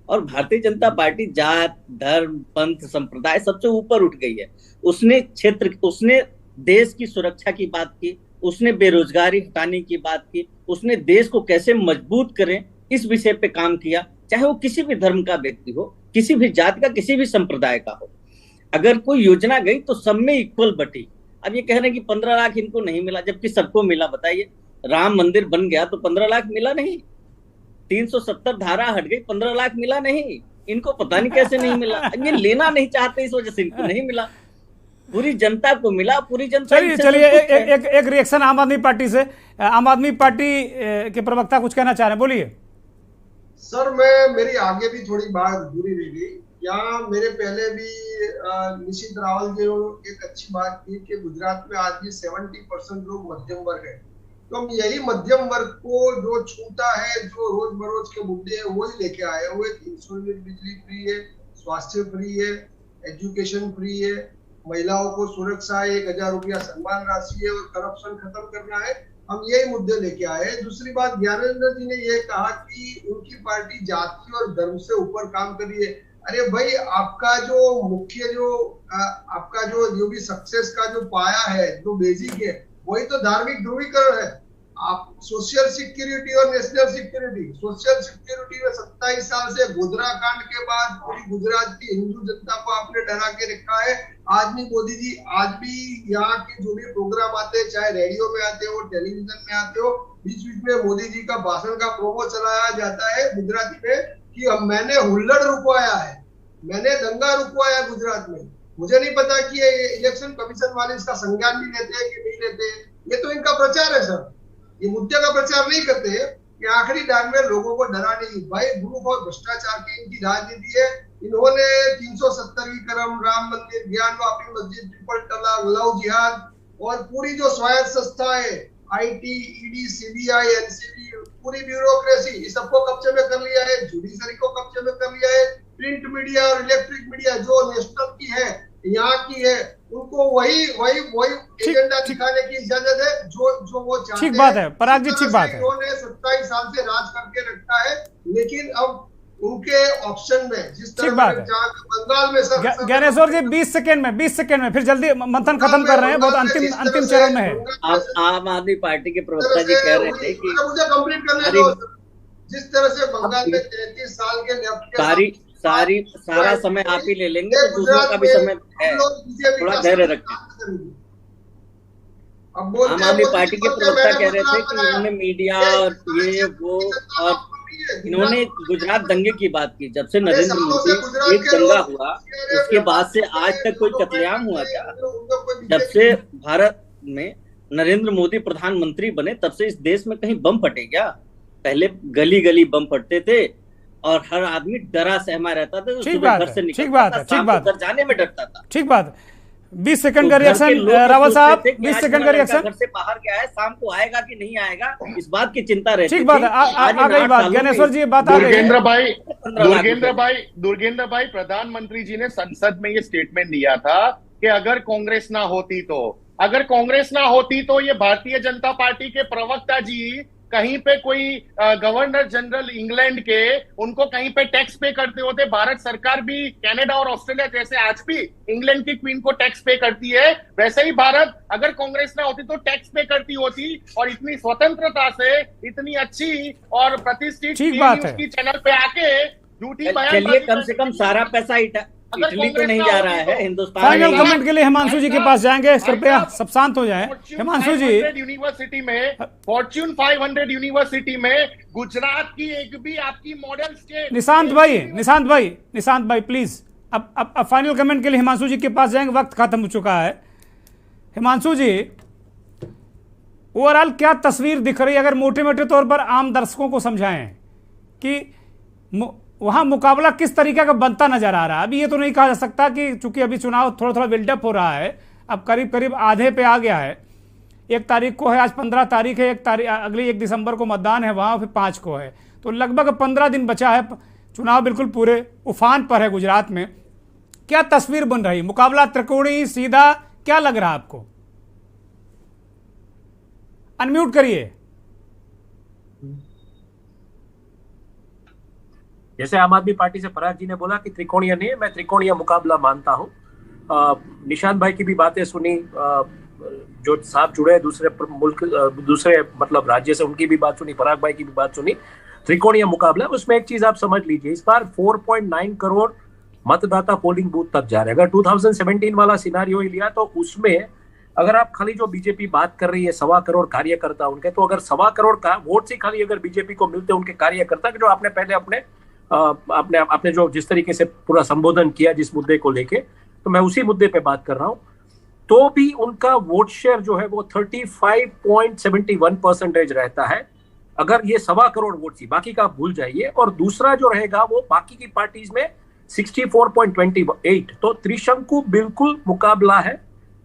Speaker 10: और भारतीय जनता पार्टी जात, धर्म, पंथ, संप्रदाय सबसे ऊपर उठ गई है। उसने देश की सुरक्षा की बात की, उसने बेरोजगारी हटाने की बात की, उसने देश को कैसे मजबूत करें इस विषय पे काम किया, चाहे वो किसी भी धर्म का व्यक्ति हो, किसी भी जाति का, किसी भी संप्रदाय का हो। अगर कोई योजना गई तो सब में इक्वल बटी। अब ये कह रहे हैं कि 15 लाख इनको नहीं मिला जबकि सबको मिला। बताइए, राम मंदिर बन गया तो 15 लाख मिला नहीं? 370 धारा हट गई, 15 लाख मिला नहीं? इनको पता नहीं कैसे नहीं मिला। ये लेना नहीं चाहते, इस वजह से इनको नहीं मिला। पूरी जनता को मिला, पूरी जनता।
Speaker 1: चलिए एक रिएक्शन आम आदमी पार्टी से। आम आदमी पार्टी के प्रवक्ता कुछ कहना चाह रहे हैं, बोलिए।
Speaker 4: सर, मेरी आगे भी थोड़ी बात अधूरी रह गई। यहाँ मेरे पहले भी निशित रावल जी ने एक अच्छी बात की कि गुजरात में आज भी 70% लोग मध्यम वर्ग है। तो हम यही मध्यम वर्ग को जो छूता है, जो रोज बरोज के मुद्दे हैं, वही लेके आए हुए। 300 यूनिट बिजली फ्री है, स्वास्थ्य फ्री है, एजुकेशन फ्री है, महिलाओं को सुरक्षा है, 1000 रुपया सम्मान राशि है और करप्शन खत्म करना है। हम यही मुद्दे लेके आए हैं। दूसरी बात, ज्ञानेंद्र जी ने ये कहा कि उनकी पार्टी जाति और धर्म से ऊपर काम कर रही है। अरे भाई, आपका जो मुख्य आपका जो भी सक्सेस का जो पाया है, जो बेसिक है, वही तो धार्मिक ध्रुवीकरण है। आप सोशल सिक्योरिटी और नेशनल सिक्योरिटी, सोशल सिक्योरिटी में 27 साल से गोधरा कांड के बाद पूरी गुजरात की हिंदू जनता को आपने डरा के रखा है। आज भी मोदी जी, आज भी यहाँ के जो भी प्रोग्राम आते हैं, चाहे रेडियो में आते हो, टेलीविजन में आते हो, बीच बीच में मोदी जी का भाषण का प्रोमो चलाया जाता है गुजराती में कि मैंने हुल्लड़ रुकवाया है। मैंने दंगा रुकवाया गुजरात में। मुझे नहीं पता कि ये इलेक्शन कमीशन वाले इसका संज्ञान भी लेते हैं कि नहीं लेते। ये तो इनका प्रचार है सर, ये मुद्दे का प्रचार नहीं करते कि आखिरी टाइम में लोगों को डराने की। भाई भूख और भ्रष्टाचार की इनकी राजनीति है। इन्होंने 370 की क्रम, राम मंदिर, ज्ञान वापी मस्जिद, ट्रिपल तलाक, लव जिहाद और पूरी जो स्वायत्त संस्था है, IT, ED, CBI, NCB, पूरी ब्यूरोक्रेसी, इस सबको कब्जे में कर लिया है। जुडिशरी को कब्जे में कर लिया है। प्रिंट मीडिया और इलेक्ट्रिक मीडिया जो नेशनल की है, यहाँ की है, उनको वही एजेंडा दिखाने की इजाजत है जो वो चाहते हैं।
Speaker 1: ठीक बात है पराग जी, ठीक बात है।
Speaker 4: उन्होंने 27 साल से राज करके रखा है, लेकिन अब उनके ऑप्शन में जिस तरह बंगाल में
Speaker 1: ज्ञानेश्वर जी 20 सेकंड में फिर जल्दी मंथन खत्म कर रहे हैं, बहुत अंतिम चरण में है।
Speaker 10: आम आदमी पार्टी के प्रवक्ता जी कह रहे थे कि
Speaker 4: मुझे कंप्लीट करने दो। जिस तरह से बंगाल में 33 साल के लेफ्ट
Speaker 10: सारा समय आप ही ले लेंगे, तो दूसरों का भी समय है, थोड़ा धैर्य रखें। आम आदमी पार्टी के प्रवक्ता कह रहे थे कि उन्होंने मीडिया और ये वो और इन्होंने गुजरात दंगे की बात की। जब से नरेंद्र मोदी एक दंगा हुआ उसके बाद से आज तक कोई कत्लेआम हुआ क्या? जब से भारत में नरेंद्र मोदी प्रधानमंत्री बने तब से इस देश में कहीं बम फटे क्या? पहले गली गली बम फटते थे और हर आदमी डरा सहमा रहता था,
Speaker 1: ठीक बात है, ठीक बात है, ठीक बात है,
Speaker 10: जाने में डरता था।
Speaker 1: ठीक बात है। 20 सेकंड का रिएक्शन रावत साहब, 20 सेकंड का रिएक्शन।
Speaker 10: घर से बाहर गया है, शाम को आएगा कि नहीं आएगा, इस बात की चिंता रहती है।
Speaker 1: ठीक बात है, आ गई बात। ज्ञानेश्वर जी बात आ गई।
Speaker 9: दुर्गेंद्र भाई प्रधानमंत्री जी ने संसद में ये स्टेटमेंट दिया था कि अगर कांग्रेस ना होती तो ये भारतीय जनता पार्टी के प्रवक्ता जी कहीं पे कोई गवर्नर जनरल इंग्लैंड के उनको कहीं पे टैक्स पे करते होते। भारत सरकार भी कनाडा और ऑस्ट्रेलिया जैसे आज भी इंग्लैंड की क्वीन को टैक्स पे करती है, वैसे ही भारत अगर कांग्रेस ना होती तो टैक्स पे करती होती और इतनी स्वतंत्रता से इतनी अच्छी और प्रतिष्ठित उसकी चैनल पे आके झूठी बयान।
Speaker 10: चलिए कम से कम सारा पैसा इटली तो नहीं जा रहा है, हिंदुस्तान।
Speaker 1: फाइनल कमेंट के लिए हिमांशु जी के पास जाएंगे, कृपया सब शांत हो जाए। हिमांशु जी,
Speaker 9: यूनिवर्सिटी में, फॉर्च्यून 500 यूनिवर्सिटी में गुजरात की एक भी आपकी मॉडल स्टेट।
Speaker 1: निशांत भाई प्लीज, अब फाइनल कमेंट के लिए हिमांशु जी के पास जाएंगे, वक्त खत्म हो चुका है। हिमांशु जी, ओवरऑल क्या तस्वीर दिख रही है, अगर मोटे मोटे तौर पर आम दर्शकों को समझाएं कि वहां मुकाबला किस तरीके का बनता नजर आ रहा है? अभी ये तो नहीं कहा जा सकता कि चूंकि अभी चुनाव थोड़ा थोड़ा बिल्डअप हो रहा है, अब करीब करीब आधे पे आ गया है। 1 तारीख को है, आज 15 तारीख है, 1 तारीख अगली 1 दिसंबर को मतदान है वहां, फिर 5 को है, तो लगभग 15 दिन बचा है। चुनाव बिल्कुल पूरे उफान पर है गुजरात में। क्या तस्वीर बन रही? मुकाबला त्रिकोणीय, सीधा, क्या लग रहा है आपको? अनम्यूट करिए।
Speaker 2: जैसे आम आदमी पार्टी से पराग जी ने बोला कि त्रिकोणीय नहीं है, मैं त्रिकोणीय मुकाबला मानता हूं। निशांत भाई की भी बातें सुनी, जो साहब जुड़े दूसरे मुल्क, दूसरे मतलब राज्य से, उनकी भी बात सुनी, पराग भाई की भी बात सुनी। त्रिकोणीय मुकाबला, उसमें एक चीज आप समझ लीजिए, इस बार 4.9 करोड़ मतदाता पोलिंग बूथ तक जा रहे हैं। अगर 2017 वाला सिनारियो ही लिया तो उसमें अगर आप खाली जो बीजेपी बात कर रही है 1.25 करोड़ कार्यकर्ता उनके, तो अगर 1.25 करोड़ का वोट से खाली अगर बीजेपी को मिलते उनके कार्यकर्ता, जो आपने पहले आपने जो जिस तरीके से पूरा संबोधन किया जिस मुद्दे को लेके, तो मैं उसी मुद्दे पे बात कर रहा हूं, तो भी उनका वोट शेयर जो है वो 35.71% रहता है। अगर ये 1.25 करोड़ वोट थी, बाकी का आप भूल जाइए। और दूसरा जो रहेगा वो बाकी की पार्टीज में 64.28। तो त्रिशंकु बिल्कुल मुकाबला है,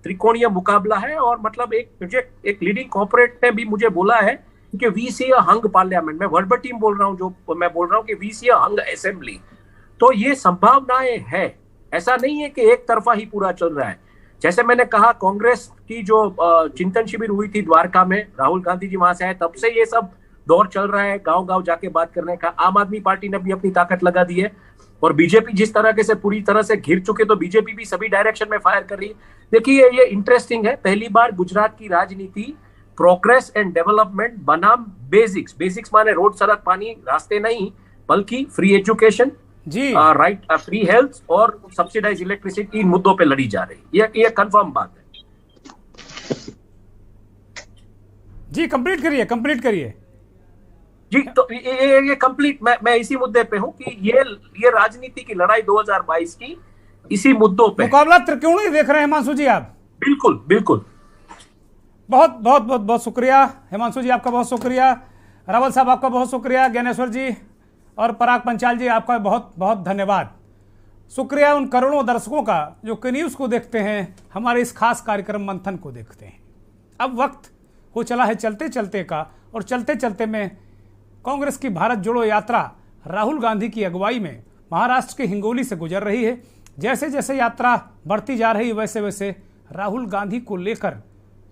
Speaker 2: त्रिकोणीय मुकाबला है। और मतलब एक लीडिंग कॉर्पोरेट ने भी मुझे बोला है कि we C a hung parliament, मैं वर्बटीम बोल रहा हूं, जो मैं बोल रहा हूं कि we C a hung assembly. तो ये संभावनाएं है, ऐसा नहीं है कि एक तरफा ही पूरा चल रहा है। जैसे मैंने कहा, कांग्रेस की जो चिंतन शिविर हुई थी द्वारका में, राहुल गांधी जी वहां से आए, तब से ये सब दौर चल रहा है गांव गांव जाके बात करने का। आम आदमी पार्टी ने भी अपनी ताकत लगा दी है और बीजेपी जिस तरह से पूरी तरह से घिर चुके, तो बीजेपी भी सभी डायरेक्शन में फायर कर रही है। देखिए ये इंटरेस्टिंग है, पहली बार गुजरात की राजनीति प्रोग्रेस एंड डेवलपमेंट बनाम बेसिक्स माने रोड, सड़क, पानी, रास्ते नहीं, बल्कि फ्री एजुकेशन जी, राइट, फ्री हेल्थ और सब्सिडाइज इलेक्ट्रिसिटी, इन मुद्दों पे लड़ी जा रही है। ये कंफर्म बात है।
Speaker 1: जी कंप्लीट करिए।
Speaker 2: जी, तो ये कंप्लीट मैं इसी मुद्दे पे हूं कि ये राजनीति की लड़ाई 2022 की इसी मुद्दों पे
Speaker 1: मुकाबला त्रिकोणीय देख रहे हैं हिमांशु जी आप?
Speaker 2: बिल्कुल बिल्कुल।
Speaker 1: बहुत बहुत बहुत बहुत शुक्रिया हिमांशु जी, आपका बहुत शुक्रिया। रावल साहब आपका बहुत शुक्रिया। ज्ञानेश्वर जी और पराग पंचाल जी आपका बहुत बहुत धन्यवाद। शुक्रिया उन करोड़ों दर्शकों का जो के न्यूज़ को देखते हैं, हमारे इस खास कार्यक्रम मंथन को देखते हैं। अब वक्त हो चला है चलते चलते का, और चलते चलते में कांग्रेस की भारत जोड़ो यात्रा राहुल गांधी की अगुवाई में महाराष्ट्र के हिंगोली से गुजर रही है। जैसे जैसे यात्रा बढ़ती जा रही है वैसे वैसे राहुल गांधी को लेकर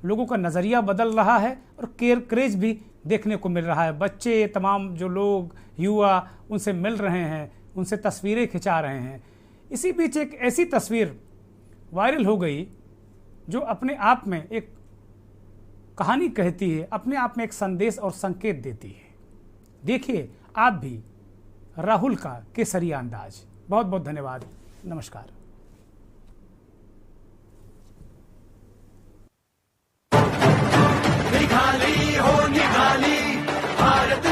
Speaker 1: लोगों का नज़रिया बदल रहा है और क्रेज भी देखने को मिल रहा है। बच्चे, तमाम जो लोग, युवा उनसे मिल रहे हैं, उनसे तस्वीरें खिंचा रहे हैं। इसी बीच एक ऐसी तस्वीर वायरल हो गई जो अपने आप में एक कहानी कहती है, अपने आप में एक संदेश और संकेत देती है। देखिए आप भी राहुल का केसरिया अंदाज। बहुत बहुत धन्यवाद। नमस्कार।
Speaker 11: निखाली हो निखाली भारत